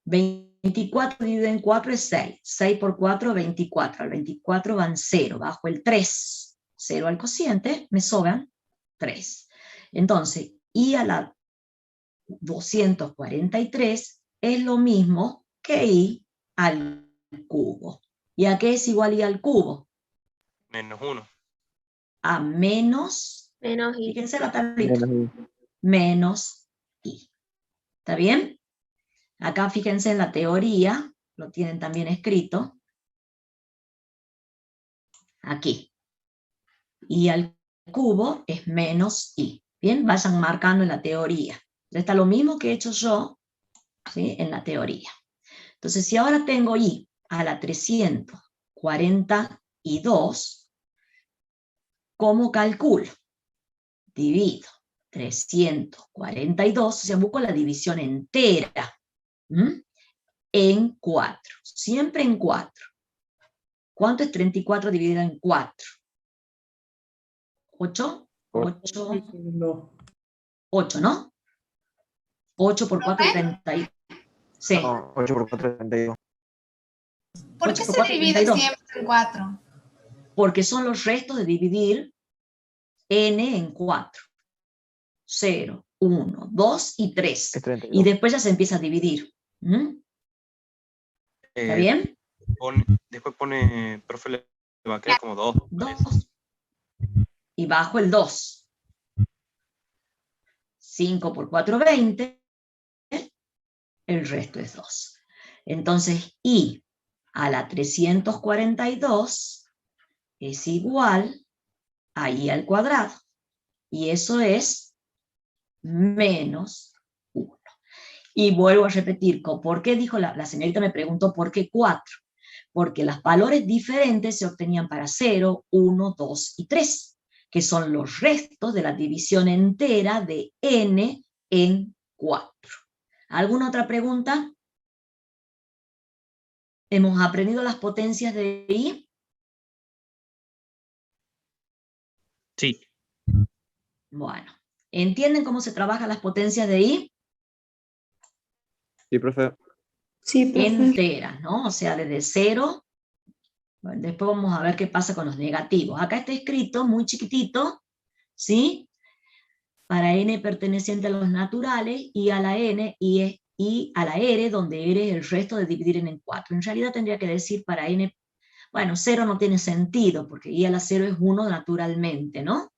A: 24 dividido en 4 es 6. 6 por 4, 24. Al 24 van 0. Bajo el 3. 0 al cociente, me sobran 3. Entonces, I a la 243 es lo mismo que I al cubo. ¿Y a qué es igual I al cubo?
D: Menos 1.
A: A menos,
E: Menos I.
A: fíjense la tablita, menos I. ¿Está bien? Acá fíjense en la teoría, lo tienen también escrito. Aquí. I al cubo es menos I. Bien, vayan marcando en la teoría. Está lo mismo que he hecho yo, ¿sí?, en la teoría. Entonces, si ahora tengo I a la 342, ¿cómo calculo? Divido 342, o sea, busco la división entera, en 4, siempre en 4. ¿Cuánto es 34 dividido en 4? 8, 8,
F: No.
A: 8, ¿no? 8 por 4, 30. Sí,
B: No, 8 por 4, 32.
J: ¿Por
A: 8
J: qué
A: por
J: se
A: 4,
J: divide
A: 32.
J: siempre en 4?
A: Porque son los restos de dividir n en 4. 0, 1, 2 y 3.
B: Es 32.
A: Y después ya se empieza a dividir. ¿Está bien?
D: Después pone, profe, le va a quedar como 2.
A: 2. Y bajo el 2. 5 por 4, 20. El resto es 2. Entonces, I a la 342 es igual a I al cuadrado. Y eso es menos 1. Y vuelvo a repetir, ¿por qué dijo la señorita? Me preguntó por qué 4. Porque los valores diferentes se obtenían para 0, 1, 2 y 3, que son los restos de la división entera de n en 4. ¿Alguna otra pregunta? ¿Hemos aprendido las potencias de I?
D: Sí.
A: Bueno, ¿entienden cómo se trabajan las potencias de I?
B: Sí, profe.
G: Sí, profe.
A: Enteras, ¿no? O sea, desde 0. Bueno, después vamos a ver qué pasa con los negativos. Acá está escrito muy chiquitito, ¿sí? Para n perteneciente a los naturales, I a la n y es I a la r, donde r es el resto de dividir n en 4. En realidad tendría que decir para n, bueno, 0 no tiene sentido, porque I a la 0 es 1 naturalmente, ¿no?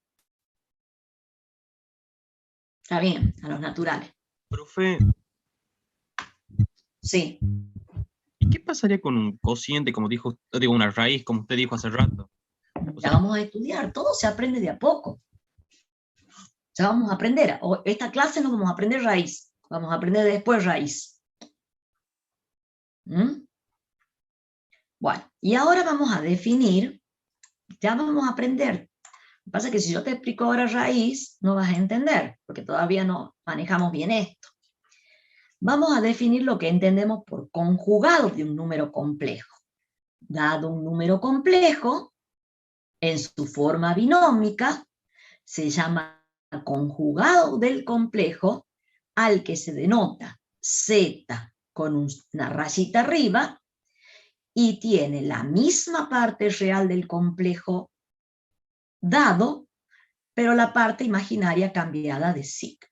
A: Está bien, a los naturales.
D: Profe,
A: Sí.
D: ¿y qué pasaría con un cociente, como dijo, digo, una raíz, como usted dijo hace rato?
A: Ya vamos a estudiar, todo se aprende de a poco. Ya vamos a aprender. Esta clase no vamos a aprender raíz, vamos a aprender después raíz. Bueno, y ahora vamos a definir, ya vamos a aprender. Lo que pasa es que si yo te explico ahora raíz, no vas a entender, porque todavía no manejamos bien esto. Vamos a definir lo que entendemos por conjugado de un número complejo. Dado un número complejo, en su forma binómica, se llama conjugado del complejo al que se denota z con una rayita arriba y tiene la misma parte real del complejo dado, pero la parte imaginaria cambiada de signo.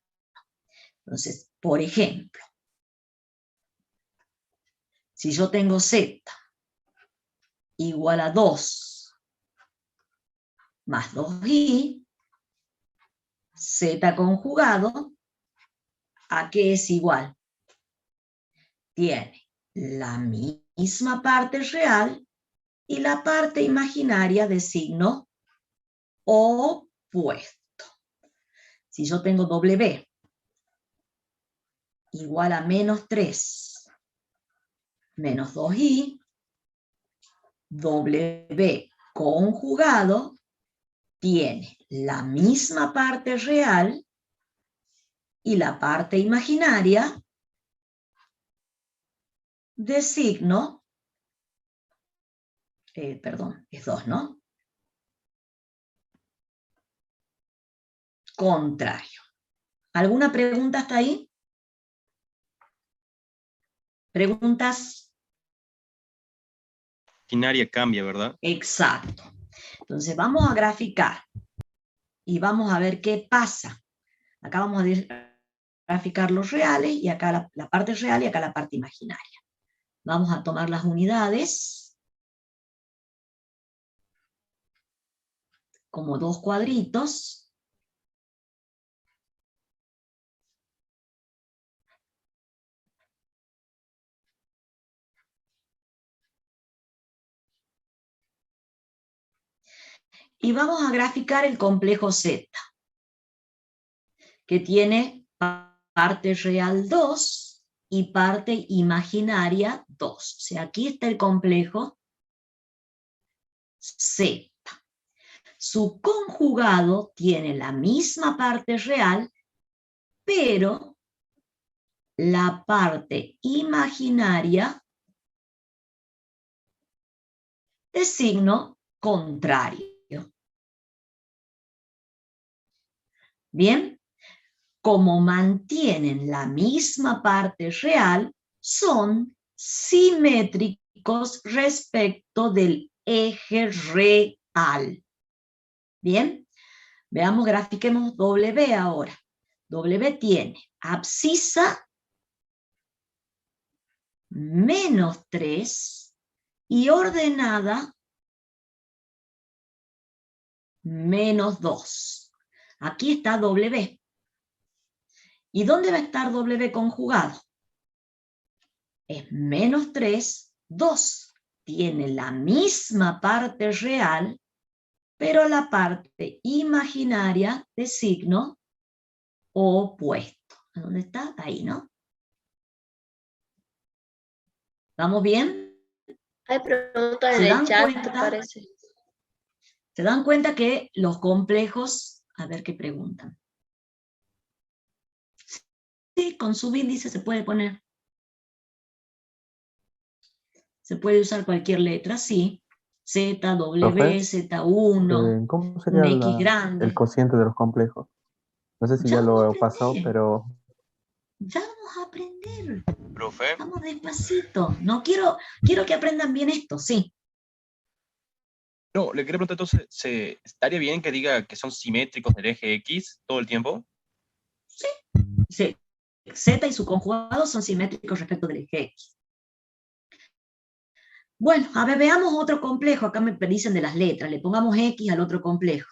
A: Entonces, por ejemplo, si yo tengo z igual a 2 más 2i, z conjugado, ¿a qué es igual? Tiene la misma parte real y la parte imaginaria de signo opuesto. Si yo tengo w igual a menos 3 menos 2i, w conjugado tiene la misma parte real y la parte imaginaria de signo, perdón, es 2, ¿no? Contrario. ¿Alguna pregunta hasta ahí? ¿Preguntas?
D: Imaginaria cambia, ¿verdad?
A: Exacto. Entonces vamos a graficar y vamos a ver qué pasa. Acá vamos a graficar los reales, y acá la parte real y acá la parte imaginaria. Vamos a tomar las unidades como dos cuadritos. Y vamos a graficar el complejo Z, que tiene parte real 2 y parte imaginaria 2. O sea, aquí está el complejo Z. Su conjugado tiene la misma parte real, pero la parte imaginaria de signo contrario. Bien, como mantienen la misma parte real, son simétricos respecto del eje real. Bien, veamos, grafiquemos W ahora. W tiene abscisa menos 3 y ordenada menos 2. Aquí está W. ¿Y dónde va a estar W conjugado? Es menos 3, 2. Tiene la misma parte real, pero la parte imaginaria de signo opuesto. ¿Dónde está? Ahí, ¿no? ¿Vamos bien?
E: Hay preguntas en
A: ¿Se
E: el
A: dan
E: chat,
A: cuenta?
E: parece.
A: ¿Se dan cuenta que los complejos, a ver qué preguntan? Sí, con subíndice se puede poner. Se puede usar cualquier letra, sí. Z, W,
K: Profe,
A: Z1,
K: ¿cómo
A: un
K: sería
A: X grande.
K: el cociente de los complejos? No sé si
A: Ya
K: ya
A: vamos a
K: lo he pasado,
A: aprender.
K: pero
A: Ya vamos a aprender.
D: Profe,
A: Vamos despacito. No quiero que aprendan bien esto, sí.
D: no, le quería preguntar entonces, ¿estaría bien que diga que son simétricos del eje X todo el tiempo?
A: Sí. Z y su conjugado son simétricos respecto del eje X. Bueno, a ver, veamos otro complejo. Acá me dicen de las letras. Le pongamos X al otro complejo,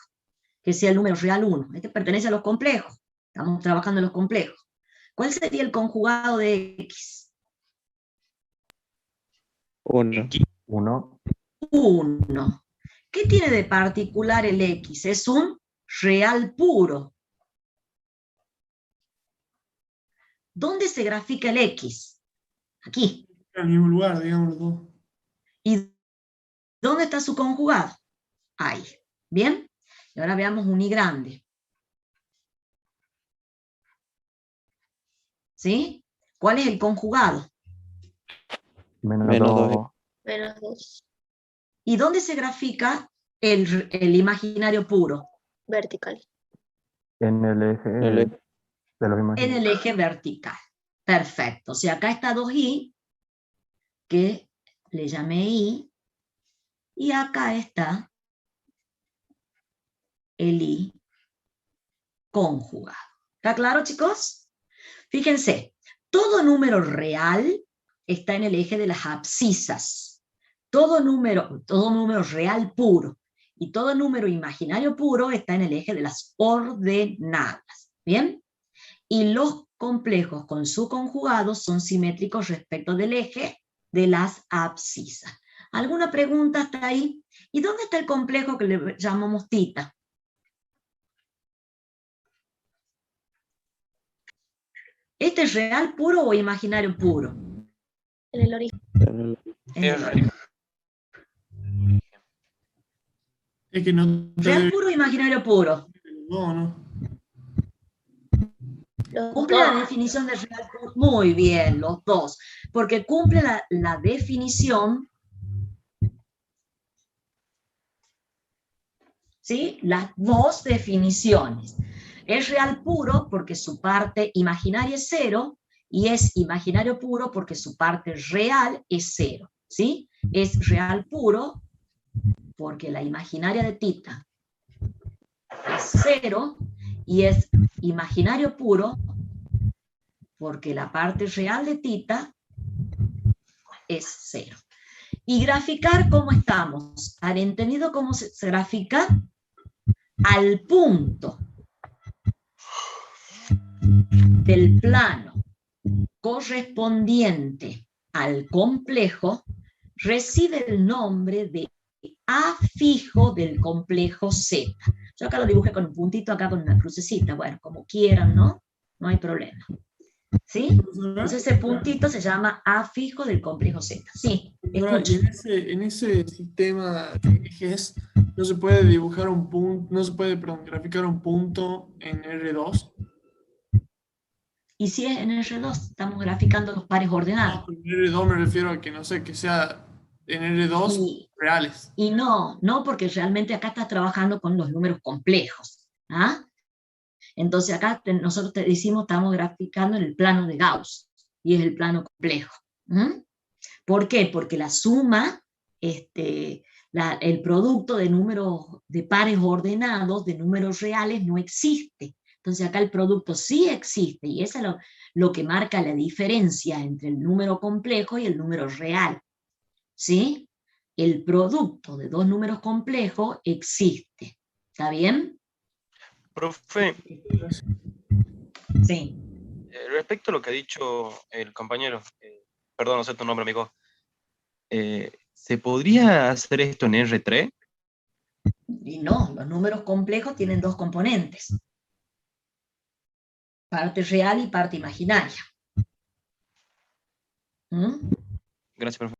A: que sea el número real 1. Este pertenece a los complejos. Estamos trabajando en los complejos. ¿Cuál sería el conjugado de X?
B: 1.
K: 1.
A: 1. ¿Qué tiene de particular el X? Es un real puro. ¿Dónde se grafica el X? Aquí.
F: En el mismo lugar, digamos los dos.
A: ¿Y dónde está su conjugado? Ahí. ¿Bien? Y ahora veamos un Y grande. ¿Sí? ¿Cuál es el conjugado?
K: Menos
B: Menos
K: 2.
B: 2.
E: Menos 2.
A: ¿Y dónde se grafica el imaginario puro?
E: Vertical.
K: En el eje
B: El-
K: de los
A: En
K: imaginarios.
A: el eje vertical. Perfecto. O sea, acá está 2i, que le llamé i, y acá está el i conjugado. ¿Está claro, chicos? Fíjense, todo número real está en el eje de las abscisas. Todo número real puro y todo número imaginario puro está en el eje de las ordenadas. ¿Bien? Y los complejos con su conjugado son simétricos respecto del eje de las abscisas. ¿Alguna pregunta hasta ahí? ¿Y dónde está el complejo que le llamamos tita? ¿Este es real puro o imaginario puro?
E: En el origen.
A: En el origen.
F: Es que no
A: ¿Real puro o imaginario puro?
F: no.
E: Los
A: Cumple la
E: dos.
A: definición de real puro. Muy bien, los dos. Porque cumple la definición, ¿sí? Las dos definiciones. Es real puro porque su parte imaginaria es 0 y es imaginario puro porque su parte real es 0. ¿Sí? Es real puro porque la imaginaria de tita es 0 y es imaginario puro porque la parte real de tita es 0. Y graficar, ¿cómo estamos? ¿Han entendido cómo se grafica? Al punto del plano correspondiente al complejo, recibe el nombre de A fijo del complejo Z. Yo acá lo dibujé con un puntito, acá con una crucecita, bueno, como quieran, ¿no? No hay problema. ¿Sí? Entonces ese puntito se llama A fijo del complejo Z. Sí, escucha.
F: Y en ese sistema de ejes, no se puede dibujar un punto, no se puede, perdón, graficar un punto en R2.
A: Y si es en R2, estamos graficando los pares ordenados.
F: No, en R2 me refiero a que, no sé, que sea en R2 reales.
A: Y no, porque realmente acá estás trabajando con los números complejos. ¿Ah? Entonces acá nosotros te decimos, estamos graficando en el plano de Gauss, y es el plano complejo. ¿Por qué? Porque la suma, el producto de números, de pares ordenados, de números reales, no existe. Entonces acá el producto sí existe, y eso es lo que marca la diferencia entre el número complejo y el número real. ¿Sí? El producto de dos números complejos existe. ¿Está bien?
D: Profe,
A: Sí.
D: respecto a lo que ha dicho el compañero, perdón, no sé tu nombre, amigo, ¿se podría hacer esto en R3?
A: Y no, los números complejos tienen dos componentes. Parte real y parte imaginaria.
D: Gracias, profe.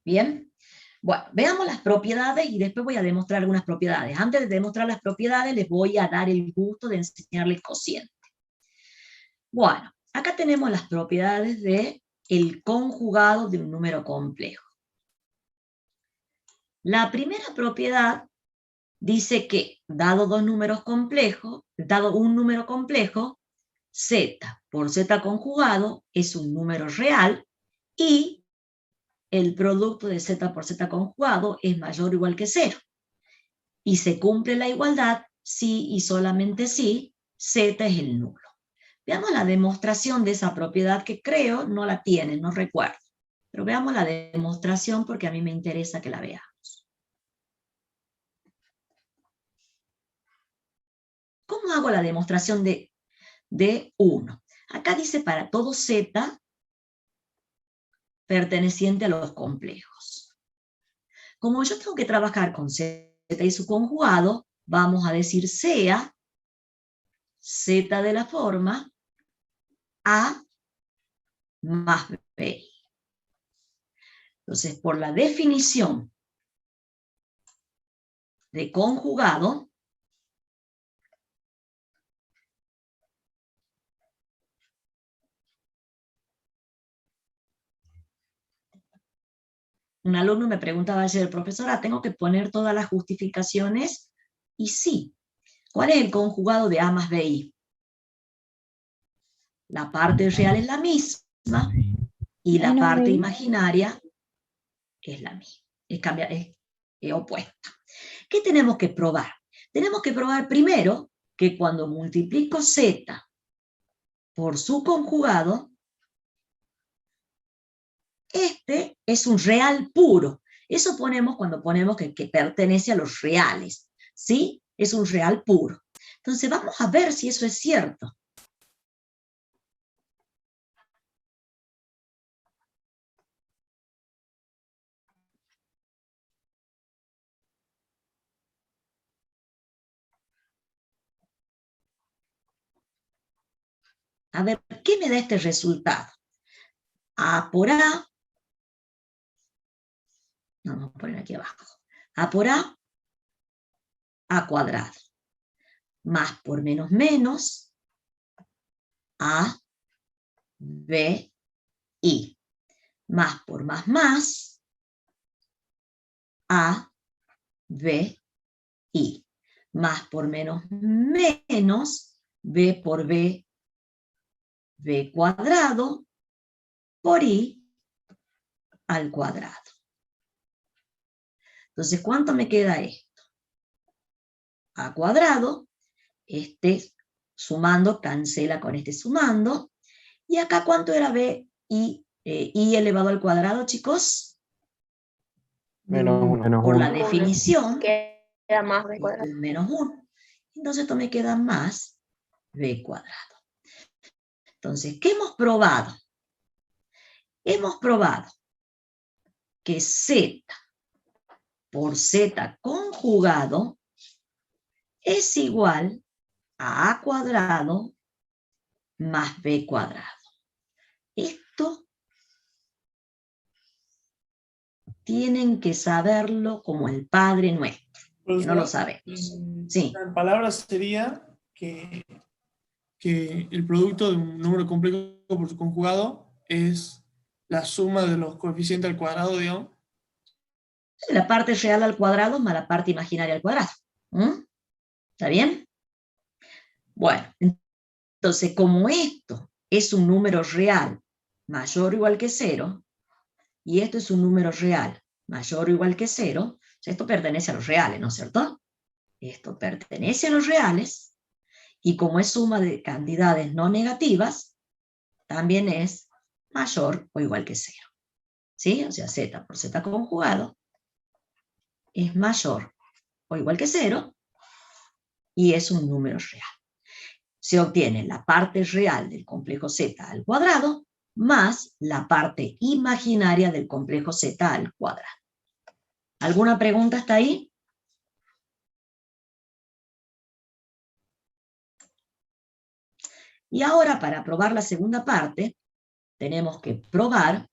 A: Bien. Bueno, veamos las propiedades y después voy a demostrar algunas propiedades. Antes de demostrar las propiedades, les voy a dar el gusto de enseñarles cociente. Bueno, acá tenemos las propiedades del conjugado de un número complejo. La primera propiedad dice que, dado un número complejo, z por z conjugado es un número real y el producto de z por z conjugado es mayor o igual que 0. Y se cumple la igualdad si y solamente si z es el nulo. Veamos la demostración de esa propiedad que creo no la tienen, no recuerdo. Pero veamos la demostración porque a mí me interesa que la veamos. ¿Cómo hago la demostración de 1? Acá dice para todo z perteneciente a los complejos. Como yo tengo que trabajar con z y su conjugado, vamos a decir sea z de la forma A más B. Entonces, por la definición de conjugado, un alumno me preguntaba ayer, profesora, ¿tengo que poner todas las justificaciones? Y sí. ¿Cuál es el conjugado de A más BI? La parte real es la misma y la parte imaginaria es la misma, es opuesta. ¿Qué tenemos que probar? Tenemos que probar primero que cuando multiplico z por su conjugado, este es un real puro. Eso ponemos cuando ponemos que pertenece a los reales, ¿sí? Es un real puro. Entonces vamos a ver si eso es cierto. A ver, ¿qué me da este resultado? A por A, no, vamos a poner aquí abajo, A por A cuadrado, más por menos menos, A, B, I, más por más, A, B, I, más por menos menos, B por B, B cuadrado, por I al cuadrado. Entonces, ¿cuánto me queda esto? A cuadrado, este sumando cancela con este sumando, ¿Y acá cuánto era b i elevado al cuadrado, chicos?
B: Menos 1.
K: Menos
A: Por la
K: 1.
A: definición,
E: Queda más b
A: esto
E: cuadrado.
A: es menos 1. Entonces esto me queda más b cuadrado. Entonces, ¿qué hemos probado? Hemos probado que z por z conjugado es igual a a cuadrado más b cuadrado. Esto tienen que saberlo como el Padre Nuestro, que no lo sabemos. Sí.
F: En palabras sería que el producto de un número complejo por su conjugado es la suma de los coeficientes al cuadrado, digamos.
A: La parte real al cuadrado más la parte imaginaria al cuadrado. ¿Está bien? Bueno, entonces como esto es un número real mayor o igual que 0, y esto es un número real mayor o igual que 0, esto pertenece a los reales, ¿no es cierto? Esto pertenece a los reales, y como es suma de cantidades no negativas, también es mayor o igual que 0. ¿Sí? O sea, z por z conjugado es mayor o igual que 0, y es un número real. Se obtiene la parte real del complejo z al cuadrado más la parte imaginaria del complejo z al cuadrado. ¿Alguna pregunta hasta ahí? Y ahora, para probar la segunda parte, tenemos que probar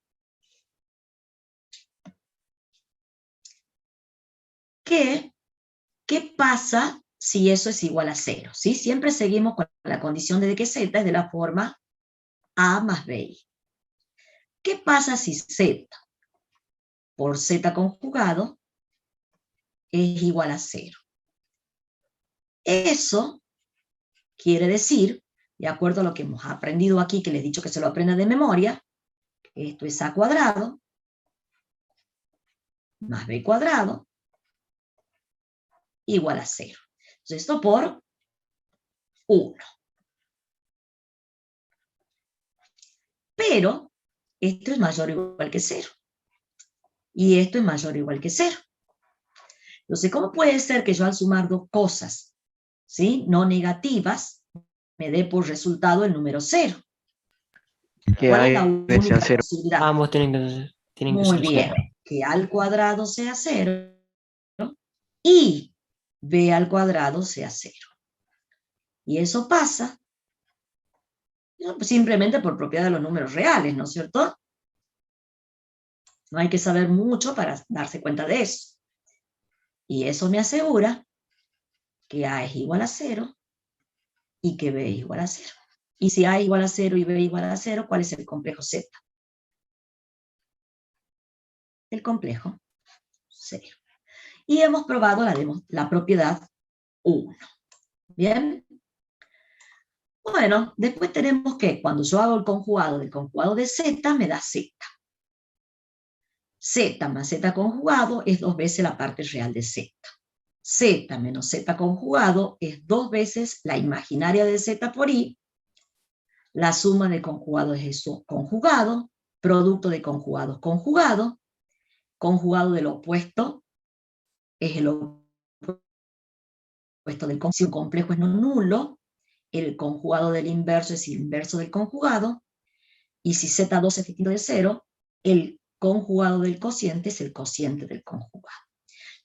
A: qué pasa si eso es igual a 0. ¿Sí? Siempre seguimos con la condición de que z es de la forma a más bi. ¿Qué pasa si z por z conjugado es igual a 0? Eso quiere decir, de acuerdo a lo que hemos aprendido aquí, que les he dicho que se lo aprendan de memoria, esto es a cuadrado más b cuadrado igual a 0. Entonces esto por 1. Pero esto es mayor o igual que 0. Y esto es mayor o igual que 0. Entonces, ¿cómo puede ser que yo al sumar dos cosas, ¿sí?, no negativas, me dé por resultado el número 0?
B: Que
A: ¿Cuál es
B: hay
A: la
B: que sea
A: única
B: 0.
A: posibilidad?
L: Ambos tienen que
A: Muy
L: ser
A: bien.
L: 0.
A: Que a al cuadrado sea 0 y b al cuadrado sea 0. Y eso pasa simplemente por propiedad de los números reales, ¿no es cierto? No hay que saber mucho para darse cuenta de eso. Y eso me asegura que a es igual a 0 y que b es igual a 0. Y si a es igual a 0 y b igual a 0, ¿cuál es el complejo z? El complejo 0. Y hemos probado la propiedad 1. ¿Bien? Bueno, después tenemos que, cuando yo hago el conjugado del conjugado de z, me da z. Z más z conjugado es 2 veces la parte real de z. Z menos z conjugado es 2 veces la imaginaria de z por i. La suma de conjugados es eso, conjugado, producto de conjugados conjugado, conjugado del opuesto es el opuesto del conjugado. Si un complejo es no nulo, el conjugado del inverso es el inverso del conjugado, y si z2 es distinto de 0, el conjugado del cociente es el cociente del conjugado.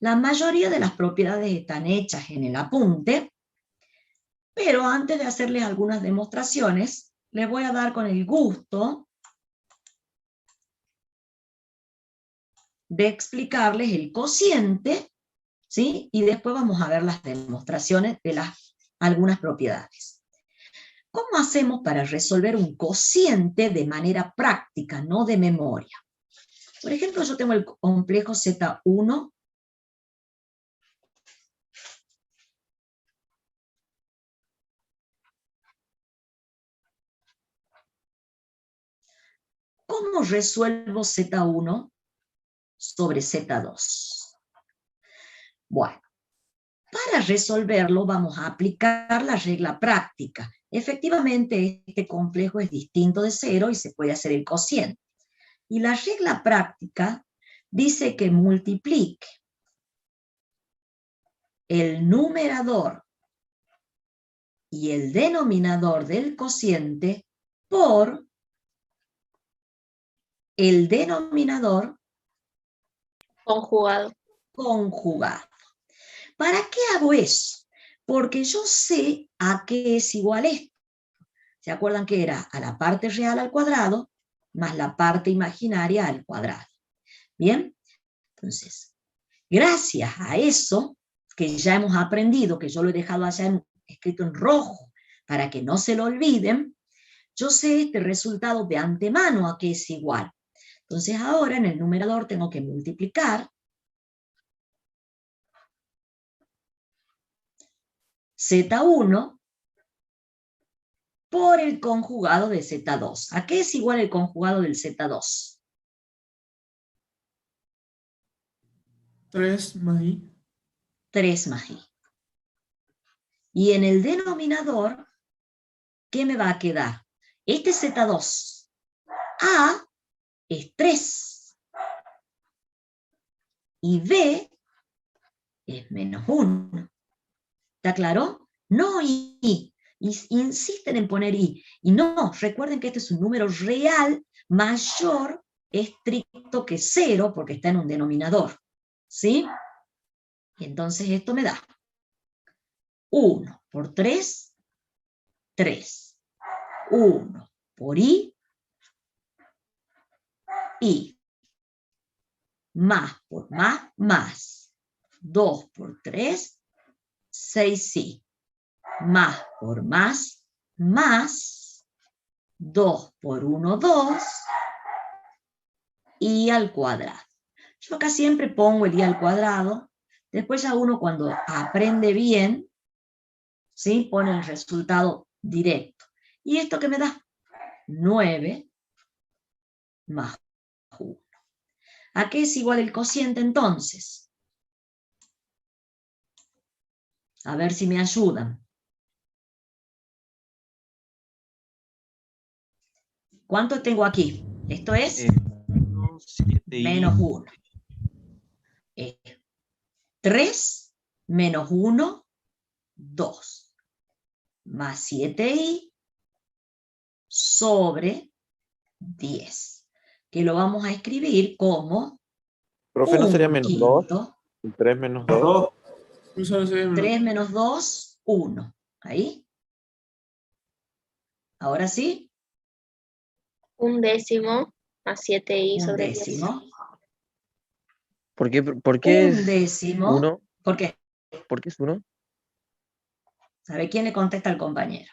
A: La mayoría de las propiedades están hechas en el apunte, pero antes de hacerles algunas demostraciones, les voy a dar con el gusto de explicarles el cociente, ¿sí? Y después vamos a ver las demostraciones de algunas propiedades. ¿Cómo hacemos para resolver un cociente de manera práctica, no de memoria? Por ejemplo, yo tengo el complejo Z1 ¿Cómo resuelvo Z1 sobre Z2? Bueno, para resolverlo vamos a aplicar la regla práctica. Efectivamente, este complejo es distinto de 0 y se puede hacer el cociente. Y la regla práctica dice que multiplique el numerador y el denominador del cociente por el denominador
E: conjugado.
A: ¿Para qué hago eso? Porque yo sé a qué es igual esto. ¿Se acuerdan que era a la parte real al cuadrado más la parte imaginaria al cuadrado? Bien, entonces, gracias a eso que ya hemos aprendido, que yo lo he dejado allá escrito en rojo para que no se lo olviden, yo sé este resultado de antemano a qué es igual. Entonces ahora en el numerador tengo que multiplicar Z1 por el conjugado de Z2. ¿A qué es igual el conjugado del Z2?
F: 3 más I.
A: 3 más I. Y en el denominador, ¿qué me va a quedar? Este Z2. A es 3. Y B es menos 1. ¿Está claro? No I. Insisten en poner I. Y no, recuerden que este es un número real mayor estricto que 0 porque está en un denominador. ¿Sí? Y entonces esto me da 1 por 3, 3. 1 por I, más por más. 2 por 3, 6i. Más por más, 2 por 1, 2, i al cuadrado. Yo acá siempre pongo el i al cuadrado, después ya uno cuando aprende bien, ¿sí? Pone el resultado directo. ¿Y esto qué me da? 9 más 1. ¿A qué es igual el cociente entonces? A ver si me ayudan. ¿Cuánto tengo aquí? Esto es menos 1. 3 menos 1, 2. Más 7i sobre 10. Que lo vamos a escribir como
B: Profe, ¿no sería menos 2?
A: quinto.
B: 3 menos 2.
A: 3 menos 2, 1. Ahí. Ahora sí.
E: 1/10 más 7i
A: Un
E: sobre 10.
A: décimo.
B: ¿Por qué
A: Un
B: es
A: décimo.
B: 1?
A: ¿Por qué?
B: ¿Por qué es 1?
A: ¿Sabe quién le contesta al compañero?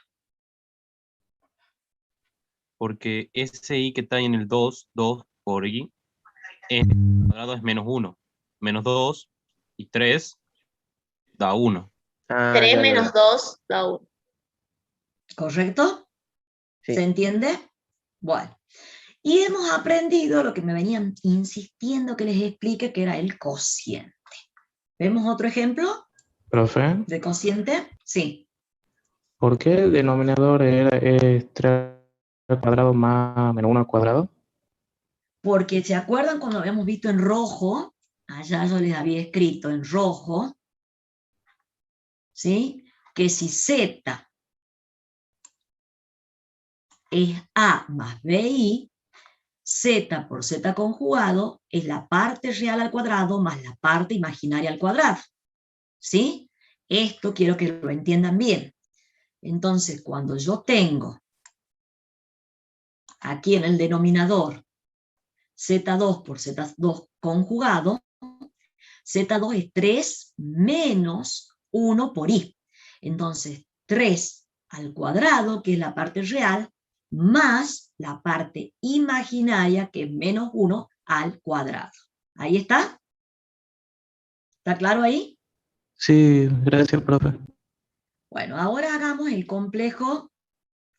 D: Porque ese i que está ahí en el 2 por i, en el cuadrado es menos 1. Menos 2 y 3 da 1.
E: 3 menos 2 da 1.
A: ¿Correcto?
B: Sí.
A: ¿Se entiende? Bueno. Y hemos aprendido lo que me venían insistiendo que les explique, que era el cociente. ¿Vemos otro ejemplo
L: Profe,
A: de cociente? Sí.
L: ¿por qué el denominador es 3 al cuadrado más menos 1 al cuadrado?
A: Porque ¿se acuerdan cuando habíamos visto en rojo? Allá yo les había escrito en rojo, ¿sí? Que si Z es A más BI, Z por Z conjugado es la parte real al cuadrado más la parte imaginaria al cuadrado. ¿Sí? Esto quiero que lo entiendan bien. Entonces, cuando yo tengo aquí en el denominador Z2 por Z2 conjugado, Z2 es 3 menos 1 por I. Entonces, 3 al cuadrado, que es la parte real, más la parte imaginaria, que es menos 1 al cuadrado. ¿Ahí está? ¿Está claro ahí?
L: Sí, gracias, profe.
A: Bueno, ahora hagamos el complejo,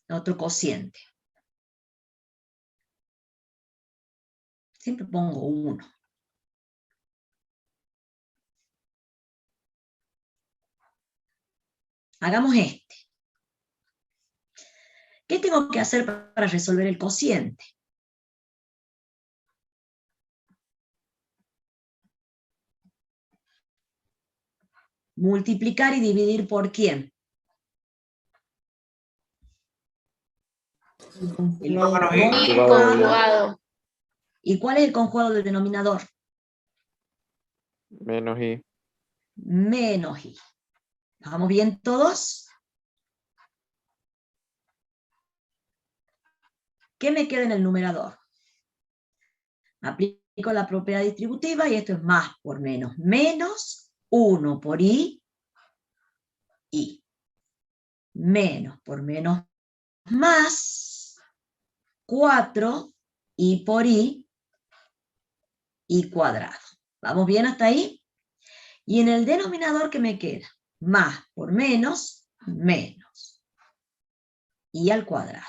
A: otro cociente. Siempre pongo 1. Hagamos este. ¿Qué tengo que hacer para resolver el cociente? Multiplicar y dividir por ¿quién?
F: El
A: El
F: conjugado.
E: Conjugado.
A: ¿Y cuál es el conjugado del denominador?
L: Menos i.
A: Menos i. ¿Vamos bien todos? ¿Qué me queda en el numerador? Aplico la propiedad distributiva y esto es más por menos. Menos 1 por i. Menos por menos más 4 i por i cuadrado. ¿Vamos bien hasta ahí? Y en el denominador, ¿qué me queda? Más por menos, menos. I al cuadrado.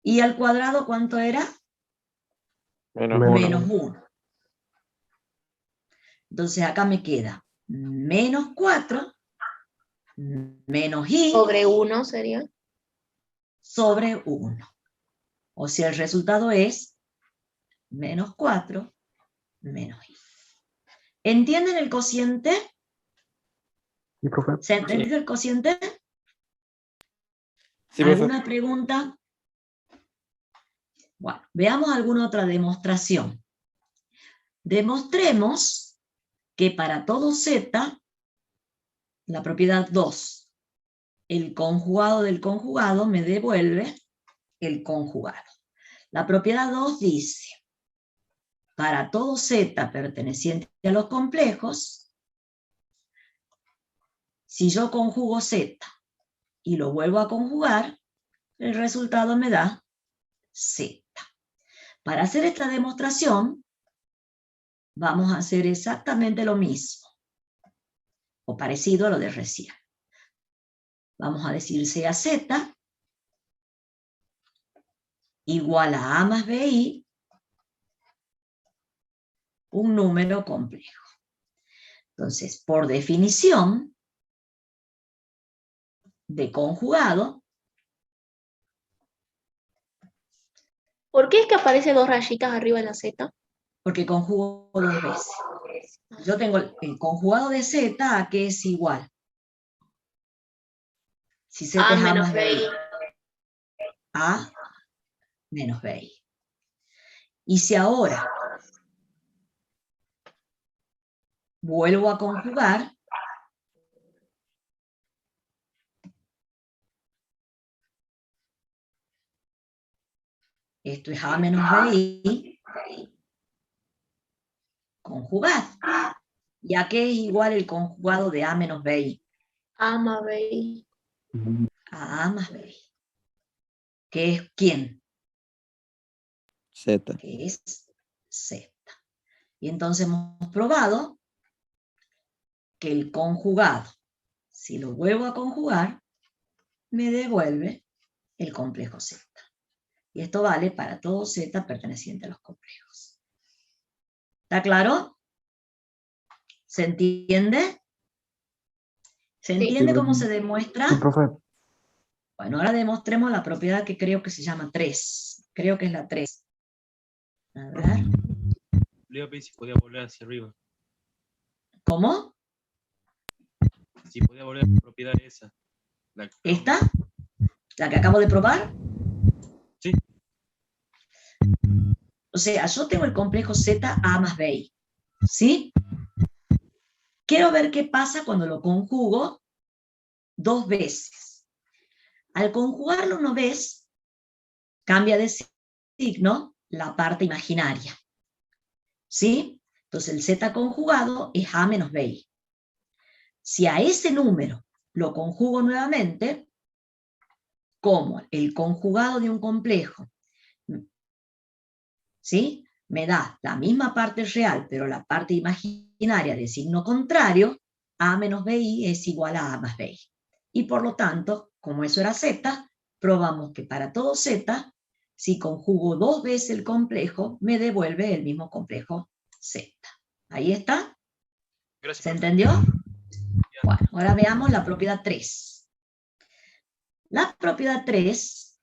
A: ¿Y al cuadrado cuánto era? Menos 1. Entonces acá me queda menos 4, menos i.
E: Sobre 1 sería.
A: Sobre 1. O sea, el resultado es menos 4, menos i. ¿Entienden el cociente?
K: Sí, profe.
A: ¿Se ha entendido el cociente?
L: Sí,
A: ¿Alguna pregunta? Bueno, veamos alguna otra demostración. Demostremos que para todo z, la propiedad 2, el conjugado del conjugado me devuelve el conjugado. La propiedad 2 dice, para todo z perteneciente a los complejos, si yo conjugo z y lo vuelvo a conjugar, el resultado me da z. Para hacer esta demostración, vamos a hacer exactamente lo mismo, o parecido a lo de recién. Vamos a decir sea z igual a a más bi, un número complejo. Entonces, por definición de conjugado,
E: ¿Por qué es que aparece 2 rayitas arriba de la Z?
A: porque conjugo 2 veces. Yo tengo el conjugado de z, ¿a qué es igual? Si z
E: A
A: es a
E: menos
A: más
E: bi.
A: bi. A menos bi. Y si ahora vuelvo a conjugar, esto es a menos bi conjugado. ¿Y a qué es igual el conjugado de a menos bi?
E: A más bi.
A: A más bi. ¿Qué es quién?
B: Z.
A: Que es z. Y entonces hemos probado que el conjugado, si lo vuelvo a conjugar, me devuelve el complejo z. Y esto vale para todo z perteneciente a los complejos. ¿Está claro? ¿Se entiende? ¿Se entiende
K: Sí.
A: cómo se demuestra?
K: Sí, profe.
A: Bueno, ahora demostremos la propiedad que creo que se llama 3. Creo que es la 3. A ver.
D: Le iba a pedir si podía volver hacia arriba.
A: ¿Cómo?
D: Si podía volver a la propiedad esa. La que-
A: ¿Esta? ¿La que acabo de probar?
D: Sí.
A: O sea, yo tengo el complejo Z A más bi. ¿Sí? Quiero ver qué pasa cuando lo conjugo 2 veces. Al conjugarlo una vez, cambia de signo la parte imaginaria. ¿Sí? Entonces el Z conjugado es A menos bi. Si a ese número lo conjugo nuevamente, como el conjugado de un complejo, ¿sí? Me da la misma parte real, pero la parte imaginaria de signo contrario, A menos bi es igual a A más bi. Y por lo tanto, como eso era Z, probamos que para todo Z, si conjugo 2 veces el complejo, me devuelve el mismo complejo Z. ¿Ahí está?
D: Gracias,
A: ¿Se
D: profe.
A: entendió? Bueno, ahora veamos la propiedad 3. La propiedad 3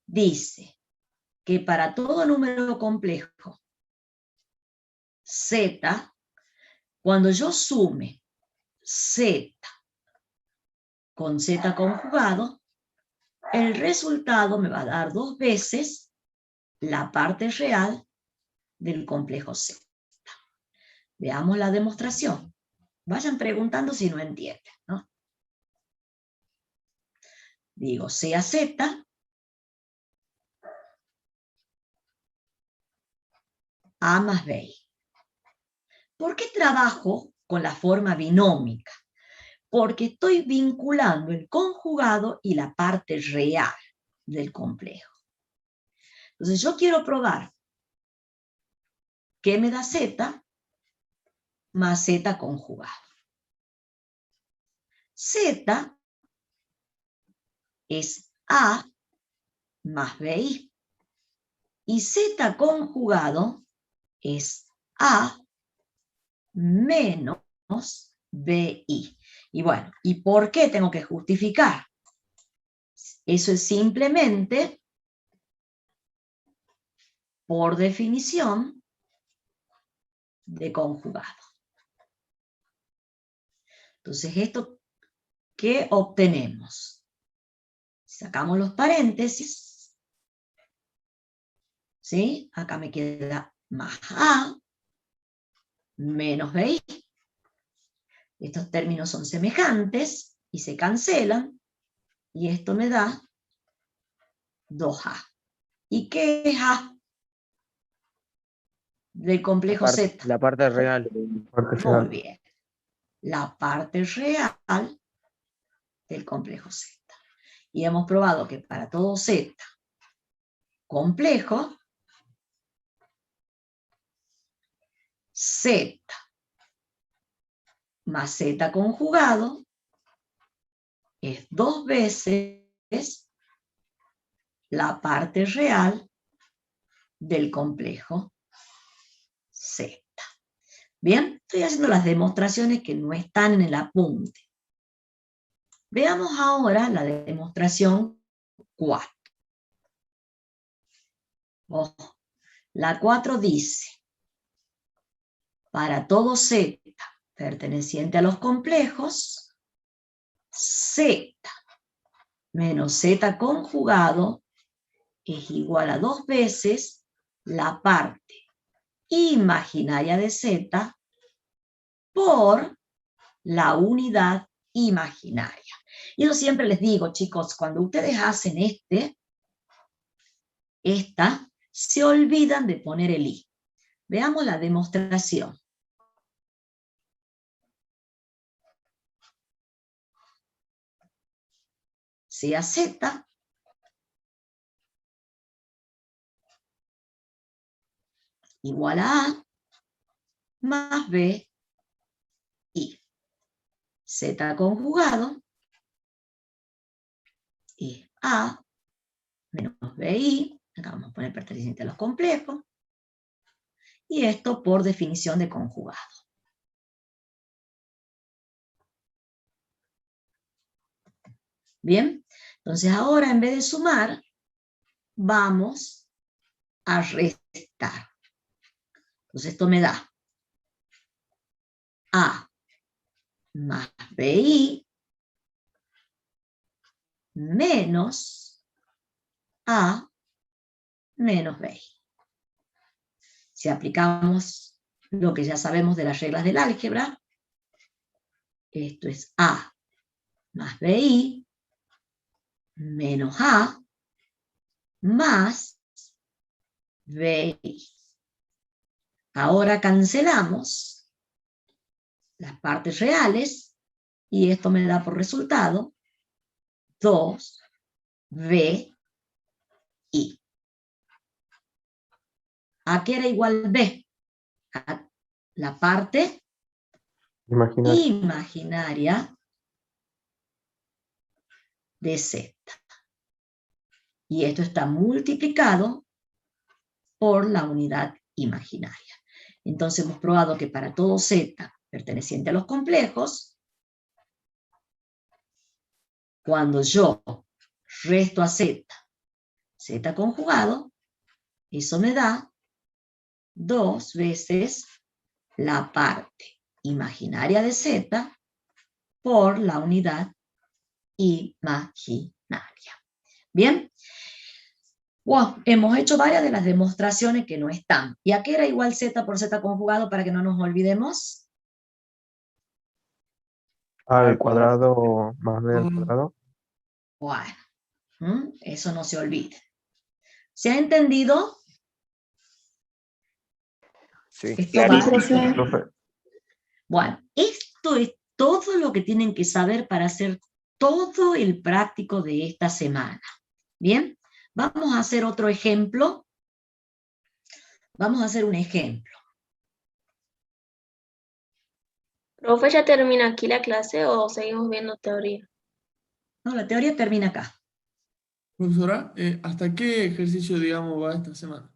A: dice que para todo número complejo z, cuando yo sume z con z conjugado, el resultado me va a dar 2 veces la parte real del complejo z. Veamos la demostración. Vayan preguntando si no entienden, ¿no? Digo, sea z, a más b. ¿Por qué trabajo con la forma binómica? Porque estoy vinculando el conjugado y la parte real del complejo. Entonces yo quiero probar qué me da z más z conjugado. Z es a más bi. Y z conjugado es a menos bi. Y bueno, ¿y por qué tengo que justificar? Eso es simplemente, por definición, de conjugado. Entonces, ¿esto qué obtenemos? Sacamos los paréntesis, ¿sí? Acá me queda más a menos bi. Estos términos son semejantes y se cancelan, y esto me da 2a. ¿Y qué es a del complejo Z?
B: La parte real.
A: Muy bien. La parte real del complejo Z. Y hemos probado que para todo Z complejo, Z más Z conjugado es 2 veces la parte real del complejo Z. Bien, estoy haciendo las demostraciones que no están en el apunte. Veamos ahora la demostración 4. Ojo, la 4 dice, para todo Z perteneciente a los complejos, Z menos Z conjugado es igual a 2 veces la parte imaginaria de Z por la unidad imaginaria. Y yo siempre les digo, chicos, cuando ustedes hacen esta, se olvidan de poner el i. Veamos la demostración. Sea Z igual a más b i. Z conjugado es a menos bi. Acá vamos a poner perteneciente a los complejos. Y esto por definición de conjugado. Bien, entonces ahora en vez de sumar, vamos a restar. Entonces esto me da a más bi menos a menos bi. Si aplicamos lo que ya sabemos de las reglas del álgebra, esto es a más bi menos a más bi. Ahora cancelamos las partes reales y esto me da por resultado 2bi. ¿A qué era igual b? A la parte imaginaria de z. Y esto está multiplicado por la unidad imaginaria. Entonces hemos probado que para todo z perteneciente a los complejos, cuando yo resto a z, z conjugado, eso me da 2 veces la parte imaginaria de z por la unidad imaginaria. Bien. Wow, hemos hecho varias de las demostraciones que no están. ¿Y a qué era igual z por z conjugado para que no nos olvidemos?
K: A al cuadrado más b al cuadrado.
A: Bueno, eso no se olvide. ¿Se ha entendido?
B: Sí.
A: Esto va.
K: Profe.
A: Bueno, esto es todo lo que tienen que saber para hacer todo el práctico de esta semana. ¿Bien? Vamos a hacer otro ejemplo. Vamos a hacer un ejemplo.
E: Profe, ¿ya termina aquí la clase o seguimos viendo teoría?
A: No, la teoría termina acá.
F: Profesora, ¿hasta qué ejercicio, digamos, va esta semana?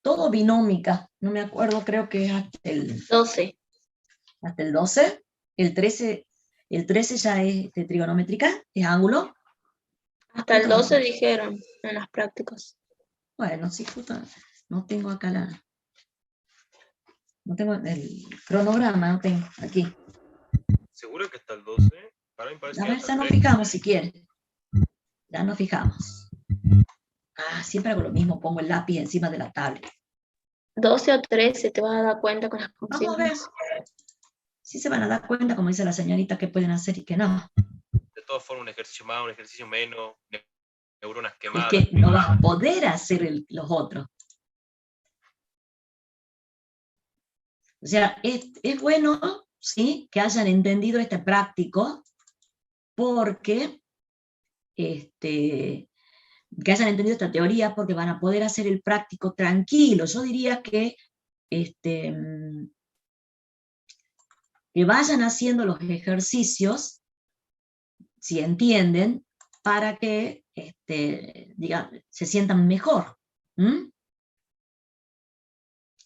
A: Todo binómica. No me acuerdo, creo que es hasta el
E: 12.
A: Hasta el 12. El 13 ya es de trigonométrica, es ángulo.
E: Hasta el 12 dijeron en las prácticas.
A: Bueno, sí, justo no tengo acá no tengo el cronograma, no tengo aquí.
D: ¿Seguro que hasta el 12? Para mí parece
A: A
D: que
A: ver,
D: hasta
A: ya
D: el
A: nos
D: 13.
A: fijamos si quiere. Ya nos fijamos. Siempre hago lo mismo, pongo el lápiz encima de la tablet.
E: 12 o 13, te vas a dar cuenta con las
A: Vamos a ver.
E: consignas.
A: Sí se van a dar cuenta, como dice la señorita, qué pueden hacer y qué no.
D: De todas formas, un ejercicio más, un ejercicio menos, neuronas
A: Es
D: quemadas.
A: que no vas a poder hacer los otros. O sea, es bueno, ¿sí?, que hayan entendido este práctico, porque que hayan entendido esta teoría, porque van a poder hacer el práctico tranquilo. Yo diría que vayan haciendo los ejercicios, si entienden, para que se sientan mejor.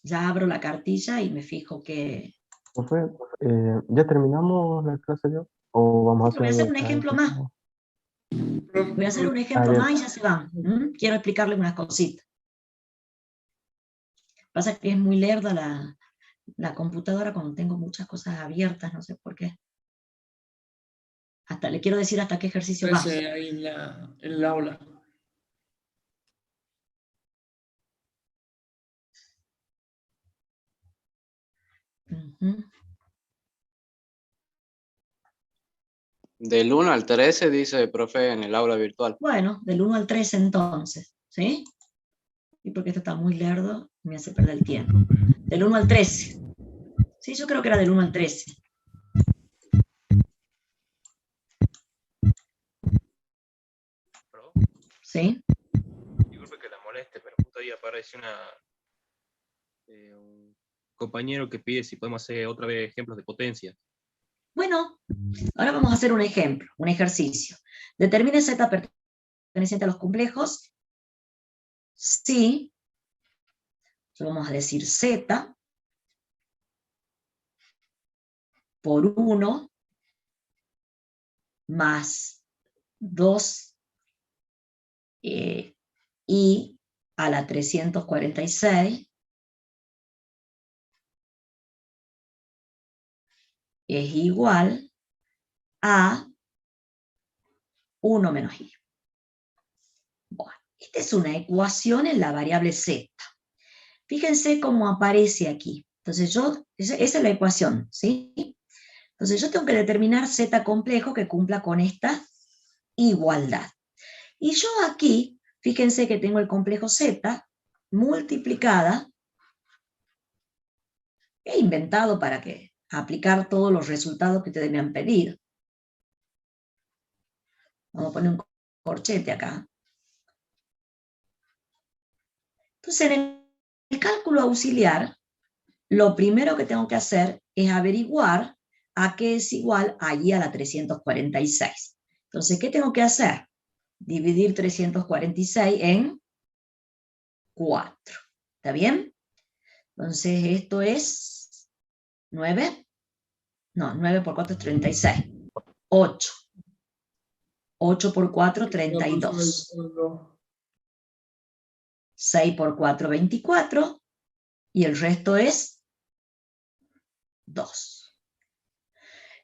A: Ya abro la cartilla y me fijo que...
K: Profe, ¿ya terminamos la clase yo? ¿O vamos a
A: Voy a hacer
K: hacer
A: un
K: otra
A: ejemplo
K: vez?
A: más. Voy a hacer un ejemplo
K: bien.
A: más y ya se van. Quiero explicarles unas cositas. Pasa que es muy lerda la computadora cuando tengo muchas cosas abiertas, no sé por qué. Le quiero decir hasta qué ejercicio va.
F: Ahí en el aula.
C: Del 1 al 13 dice el profe en el aula virtual.
A: Bueno, del 1 al 13 entonces, ¿sí? Y porque esto está muy lerdo, me hace perder el tiempo. Del 1 al 13. Sí, yo creo que era del 1 al 13. ¿Sí?
D: Disculpe que la moleste, pero justo ahí aparece un compañero que pide si podemos hacer otra vez ejemplos de potencia.
A: Bueno, ahora vamos a hacer un ejemplo, un ejercicio. Determine z perteneciente a los complejos. Sí. Vamos a decir z por 1 más 2 y a la 346 es igual a 1 menos i. Bueno, esta es una ecuación en la variable z. Fíjense cómo aparece aquí. Entonces esa es la ecuación, ¿sí? Entonces yo tengo que determinar z complejo que cumpla con esta igualdad. Y yo aquí, fíjense que tengo el complejo z multiplicada, he inventado para aplicar todos los resultados que ustedes me han pedido. Vamos a poner un corchete acá. Entonces, en el cálculo auxiliar, lo primero que tengo que hacer es averiguar a qué es igual allí a la 346. Entonces, ¿qué tengo que hacer? Dividir 346 en 4. ¿Está bien? Entonces, esto es 9. No, 9 por 4 es 36. 8. 8 por 4, 32. 6 por 4, 24. Y el resto es 2.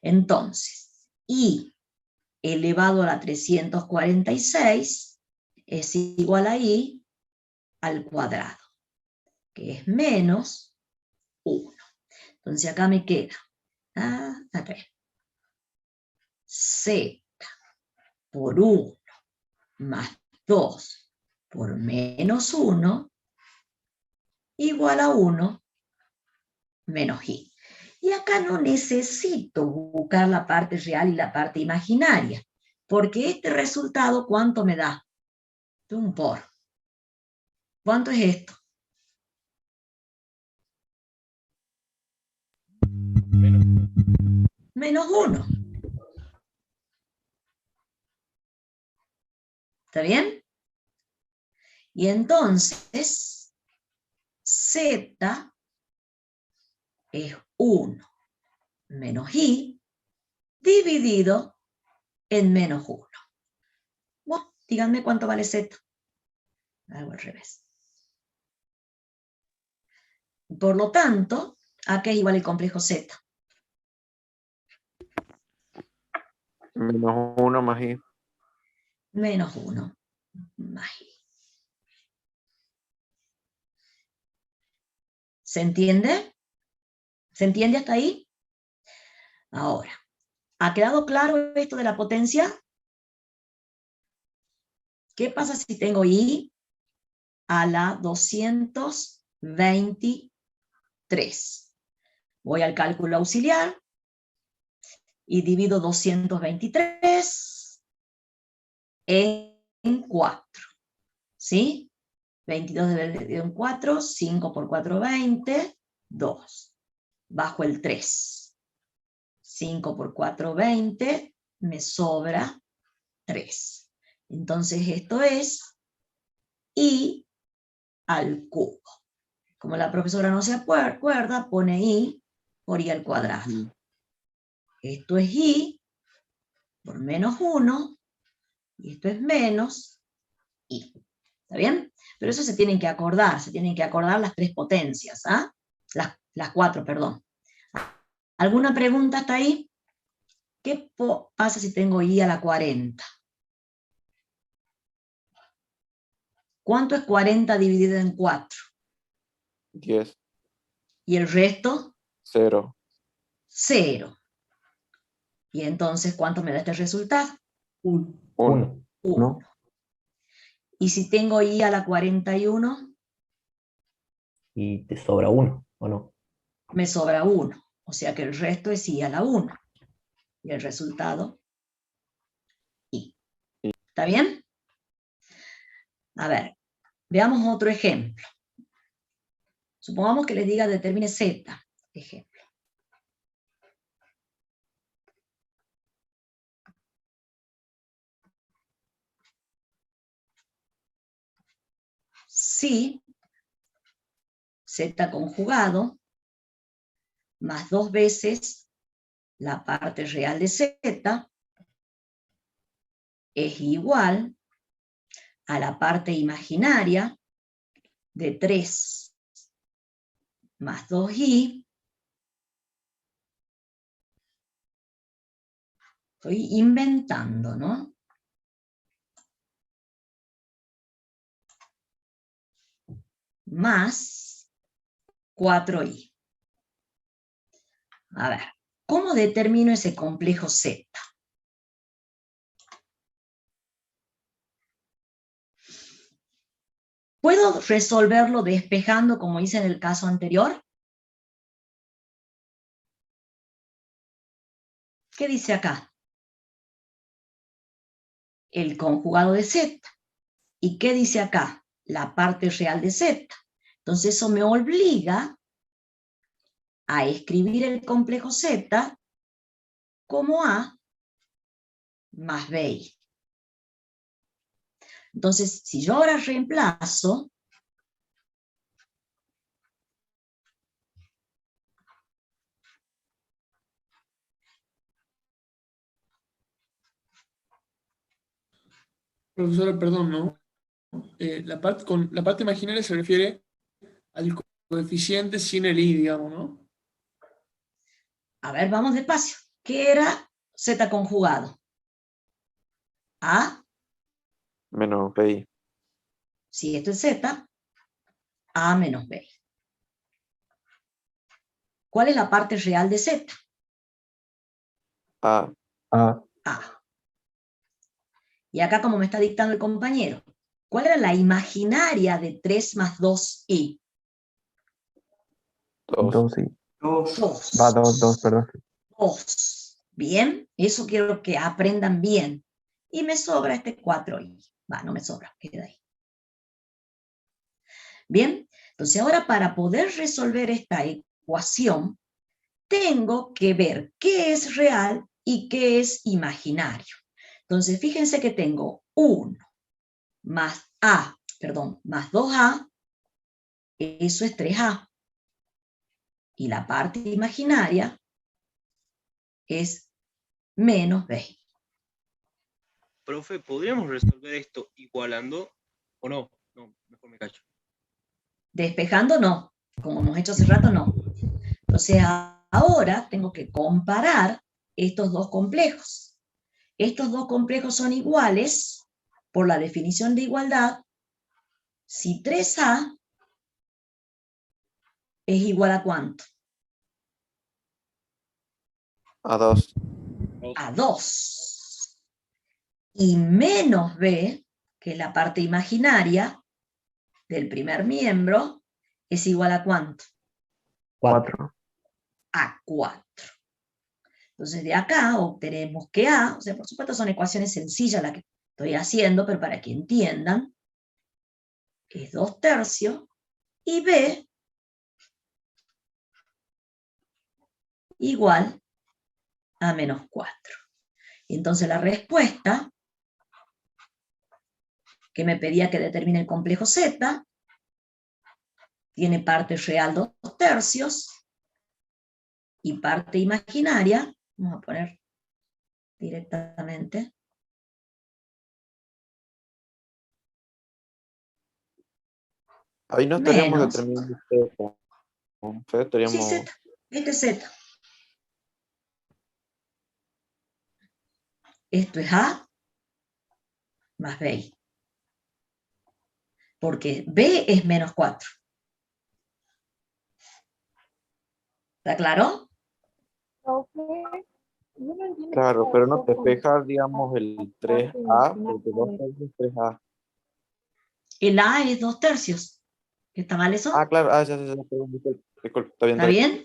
A: Entonces, I elevado a la 346 es igual a I al cuadrado, que es menos 1. Entonces acá me queda, Z por 1 más 2 por menos 1 igual a 1 menos I. Y acá no necesito buscar la parte real y la parte imaginaria, porque este resultado, ¿cuánto me da? Un por. ¿Cuánto es esto? Menos 1. ¿Está bien? Y entonces, Z es 1 menos I dividido en menos 1. Bueno, díganme cuánto vale Z. Hago al revés. Por lo tanto, ¿a qué es igual el complejo Z?
B: Menos 1 más I.
A: Menos 1 más I. ¿Se entiende? ¿Se entiende hasta ahí? Ahora, ¿ha quedado claro esto de la potencia? ¿Qué pasa si tengo I a la 223? Voy al cálculo auxiliar y divido 223 en 4. ¿Sí? 22 dividido en 4, 5 por 4, 20, 2. Bajo el 3. 5 por 4, 20, me sobra 3. Entonces esto es I al cubo. Como la profesora no se acuerda, pone I por I al cuadrado. Esto es I por menos 1, y esto es menos I. ¿Está bien? Pero eso se tienen que acordar las tres potencias, ¿ah? Las cuatro, perdón. ¿Alguna pregunta hasta ahí? ¿Qué pasa si tengo I a la 40? ¿Cuánto es 40 dividido en 4?
B: 10.
A: ¿Y el resto?
B: 0.
A: 0. ¿Y entonces cuánto me da este resultado?
B: 1.
A: 1. ¿Y si tengo I a la 41?
M: Y te sobra 1, ¿o no?
A: Me sobra 1. O sea que el resto es I a la 1. Y el resultado, I. ¿Está bien? A ver, veamos otro ejemplo. Supongamos que les diga determine Z. Ejemplo. Si Z conjugado más 2 veces la parte real de Z es igual a la parte imaginaria de 3 más 2i. Estoy inventando, ¿no? Más 4i. A ver, ¿cómo determino ese complejo Z? ¿Puedo resolverlo despejando como hice en el caso anterior? ¿Qué dice acá? El conjugado de Z. ¿Y qué dice acá? La parte real de Z. Entonces eso me obliga a escribir el complejo Z como A más BI. Entonces, si yo ahora reemplazo,
F: Profesora, perdón, ¿no? Con la parte imaginaria se refiere al coeficiente sin el i, digamos, ¿no?
A: A ver, vamos despacio. ¿Qué era z conjugado? A,
B: Menos BI.
A: si esto es z, a menos b. ¿Cuál es la parte real de z?
B: A.
K: A.
A: A. Y acá, como me está dictando el compañero, ¿cuál era la imaginaria de 3 más 2i?
K: 2 y.
A: 2.
K: Va, 2, perdón.
A: 2. Bien, eso quiero que aprendan bien. Y me sobra este 4i. Va, no me sobra, queda ahí. Bien, entonces ahora para poder resolver esta ecuación, tengo que ver qué es real y qué es imaginario. Entonces, fíjense que tengo 1 más a, perdón, más 2a, eso es 3a. Y la parte imaginaria es menos b.
D: Profe, ¿podríamos resolver esto igualando o no? No, mejor me cacho.
A: Despejando no, como hemos hecho hace rato no. Entonces ahora tengo que comparar estos dos complejos. Estos dos complejos son iguales por la definición de igualdad si 3a es igual a ¿cuánto?
B: A 2.
A: A 2. Y menos b, que es la parte imaginaria del primer miembro, es igual a ¿cuánto?
K: 4.
A: A 4. Entonces de acá obtenemos que a, o sea, por supuesto son ecuaciones sencillas las que estoy haciendo, pero para que entiendan, es 2/3 y b igual a menos 4. Y entonces la respuesta que me pedía que determine el complejo Z tiene parte real 2/3 y parte imaginaria, vamos a poner directamente,
B: Ahí no estaríamos
A: menos,
B: determinando Z.
A: sí,
B: Estaríamos...
A: Z, este es Z. Esto es A más B. Porque B es menos 4. ¿Está claro?
B: Claro, pero no despejar, digamos, el 3A, porque 2/3 es 3A.
A: El A es 2/3. ¿Está mal eso?
B: Ah, claro, ya, perdón, disculpe, está bien.
A: ¿Está bien?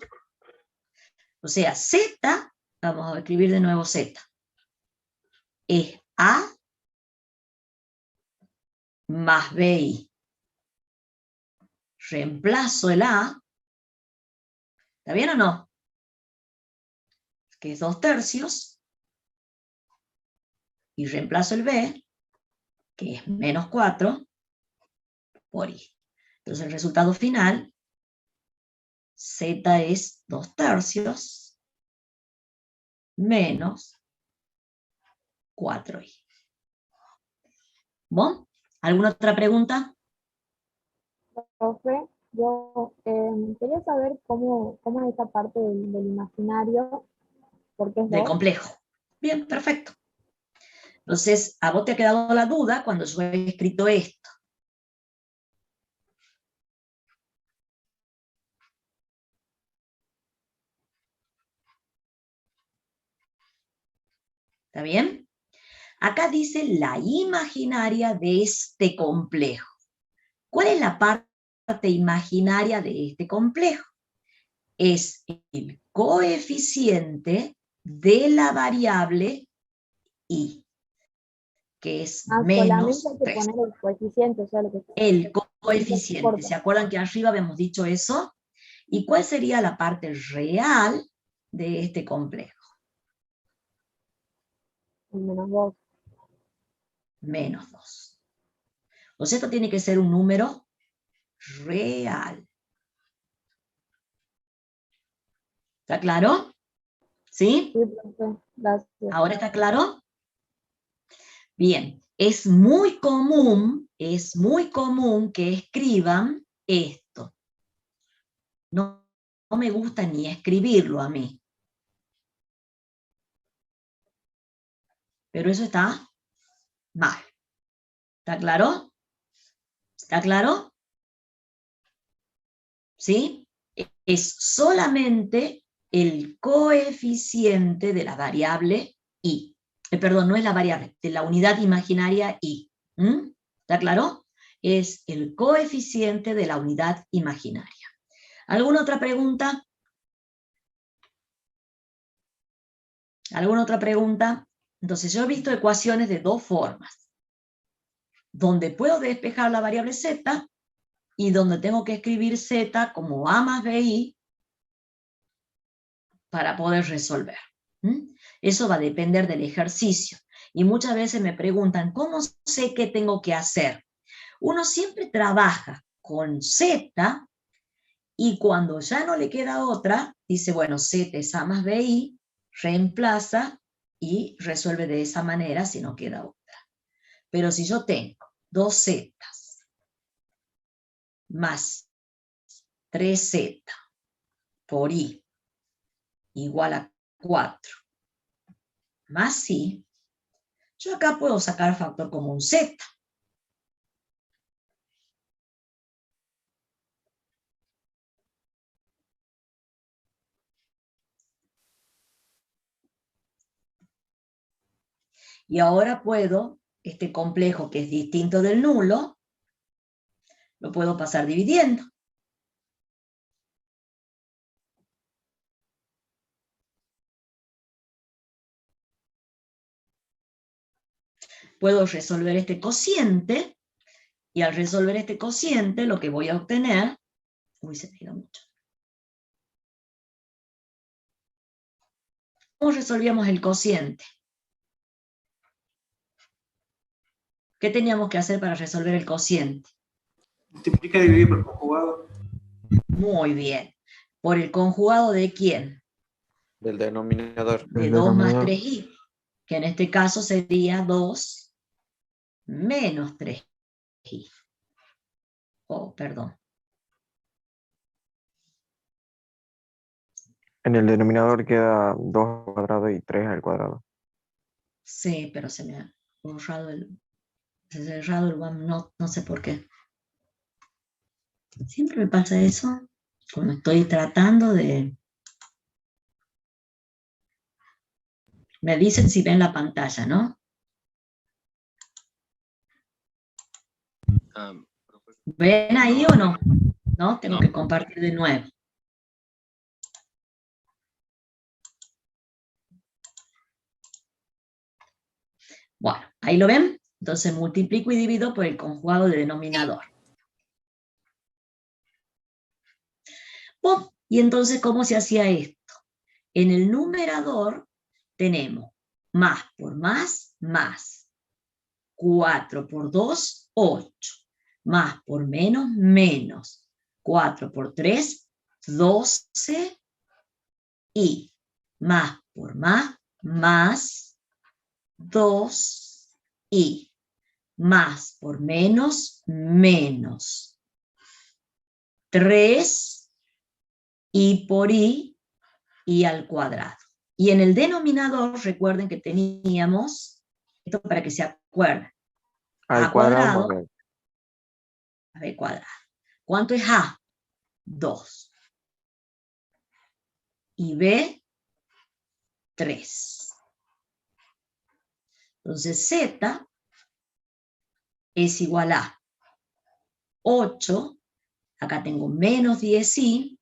A: O sea, Z, vamos a escribir de nuevo Z, es A más BI. Reemplazo el A, ¿está bien o no? Que es 2/3, y reemplazo el B, que es menos 4, por I. Entonces el resultado final, Z es 2/3 menos 4i. ¿Bon? ¿Alguna otra pregunta?
N: Profe, yo quería saber cómo es esta parte del imaginario, porque es
A: Del
N: 2.
A: complejo. Bien, perfecto. Entonces, a vos te ha quedado la duda cuando yo he escrito esto. ¿Está bien? Acá dice la imaginaria de este complejo. ¿Cuál es la parte imaginaria de este complejo? Es el coeficiente de la variable i, que es menos
N: Solamente hay que
A: 3.
N: poner el coeficiente, o sea, lo que
A: El coeficiente. ¿Se acuerdan que arriba habíamos dicho eso? ¿Y cuál sería la parte real de este complejo?
N: menos 2.
A: Menos 2. O sea, esto tiene que ser un número real. ¿Está claro? ¿Sí?
N: Sí, profe, gracias.
A: ¿Ahora está claro? Bien. es muy común que escriban esto. No me gusta ni escribirlo a mí. Pero eso está mal. ¿Está claro? ¿Está claro? ¿Sí? Es solamente el coeficiente de la variable i. Perdón, no es la variable, de la unidad imaginaria i. ¿Está claro? Es el coeficiente de la unidad imaginaria. ¿Alguna otra pregunta? ¿Alguna otra pregunta? Entonces yo he visto ecuaciones de dos formas. Donde puedo despejar la variable z y donde tengo que escribir z como a más bi para poder resolver. Eso va a depender del ejercicio. Y muchas veces me preguntan, ¿cómo sé qué tengo que hacer? Uno siempre trabaja con z y cuando ya no le queda otra, dice, bueno, z es a más bi, reemplaza y resuelve de esa manera si no queda otra. Pero si yo tengo 2z más 3z por i igual a 4 más i, yo acá puedo sacar factor común z. Y ahora puedo, este complejo que es distinto del nulo, lo puedo pasar dividiendo. Puedo resolver este cociente, y al resolver este cociente lo que voy a obtener, uy, se me ha ido mucho. ¿Cómo resolvíamos el cociente? ¿Qué teníamos que hacer para resolver el cociente?
F: Multiplica y dividir por el conjugado.
A: Muy bien. ¿Por el conjugado de quién?
B: Del denominador.
A: De 2 más 3i, que en este caso sería 2 menos 3i. Oh, perdón.
K: En el denominador queda 2 al cuadrado y 3 al cuadrado.
A: Sí, pero se me ha borrado el one, no sé por qué. Siempre me pasa eso cuando estoy tratando de... Me dicen si ven la pantalla, ¿no? ¿Ven ahí o no? ¿No? Tengo que compartir de nuevo. Bueno, ¿ahí lo ven? Entonces multiplico y divido por el conjugado de denominador. ¡Pum! Y entonces, ¿cómo se hacía esto? En el numerador tenemos más por más, más. 4 por 2, 8. Más por menos, menos. 4 por 3, 12. Y más por más 2. Y más por menos, menos. 3. Y por i al cuadrado. Y en el denominador, recuerden que teníamos, esto para que se acuerden, a cuadrado, a b cuadrado. ¿Cuánto es a? 2. Y b, 3. Entonces z es igual a 8, acá tengo menos 10i,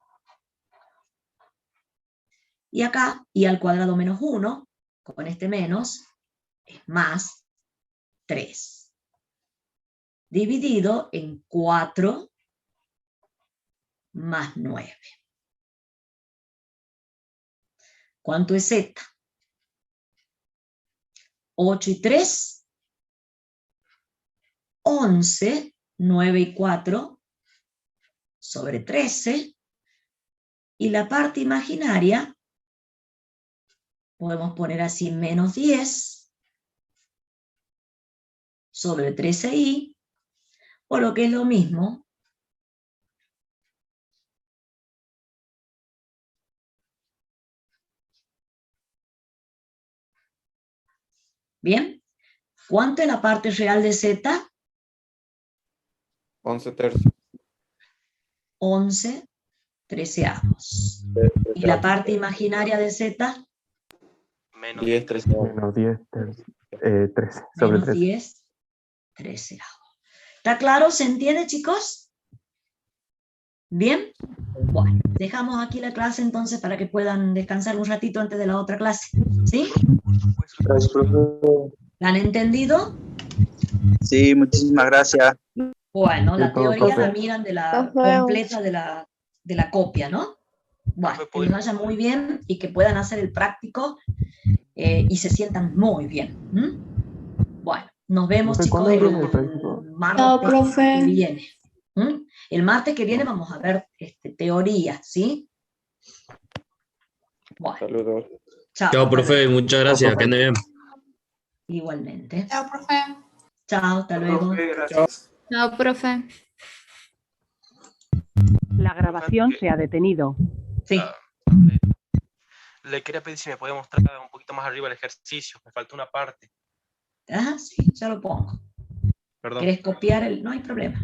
A: y acá i al cuadrado menos 1, con este menos, es más 3. Dividido en 4 más 9. ¿Cuánto es z? 8 y 3, 11, 9 y 4, sobre 13, y la parte imaginaria, podemos poner así menos 10, sobre 13i, o lo que es lo mismo, ¿bien? ¿Cuánto es la parte real de z?
B: 11 tercios.
A: 11 treceavos. ¿Y la parte imaginaria de z?
B: 10 tercios.
K: Menos 10, 13 sobre
A: Menos
K: 13.
A: 10 treceavos. ¿Está claro? ¿Se entiende, chicos? ¿Bien? Bueno, dejamos aquí la clase entonces para que puedan descansar un ratito antes de la otra clase. ¿Sí?
I: Gracias, profe.
A: ¿La han entendido?
I: Sí, muchísimas gracias.
A: Bueno, la
K: Sí, todo,
A: teoría la
K: profe.
A: miran de la completa de la copia, ¿no? Bueno, que les vaya muy bien y que puedan hacer el práctico y se sientan muy bien. Bueno, nos vemos,
K: Profe, ¿cuándo
A: chicos,
K: viene el práctico?
A: el martes que viene. El martes que viene vamos a ver teoría, ¿sí? Bueno,
B: Saludos.
A: chao.
O: Chao,
A: hasta
O: profe,
A: luego.
O: muchas gracias, que ande bien.
A: Igualmente.
J: Chao, profe.
A: Chao, hasta luego.
E: No, profe.
P: La grabación se ha detenido.
A: Sí.
D: Le quería pedir si me podía mostrar un poquito más arriba el ejercicio, me falta una parte.
A: Ah, sí, ya lo pongo.
D: Perdón.
A: ¿Querés copiar el...? No hay problema.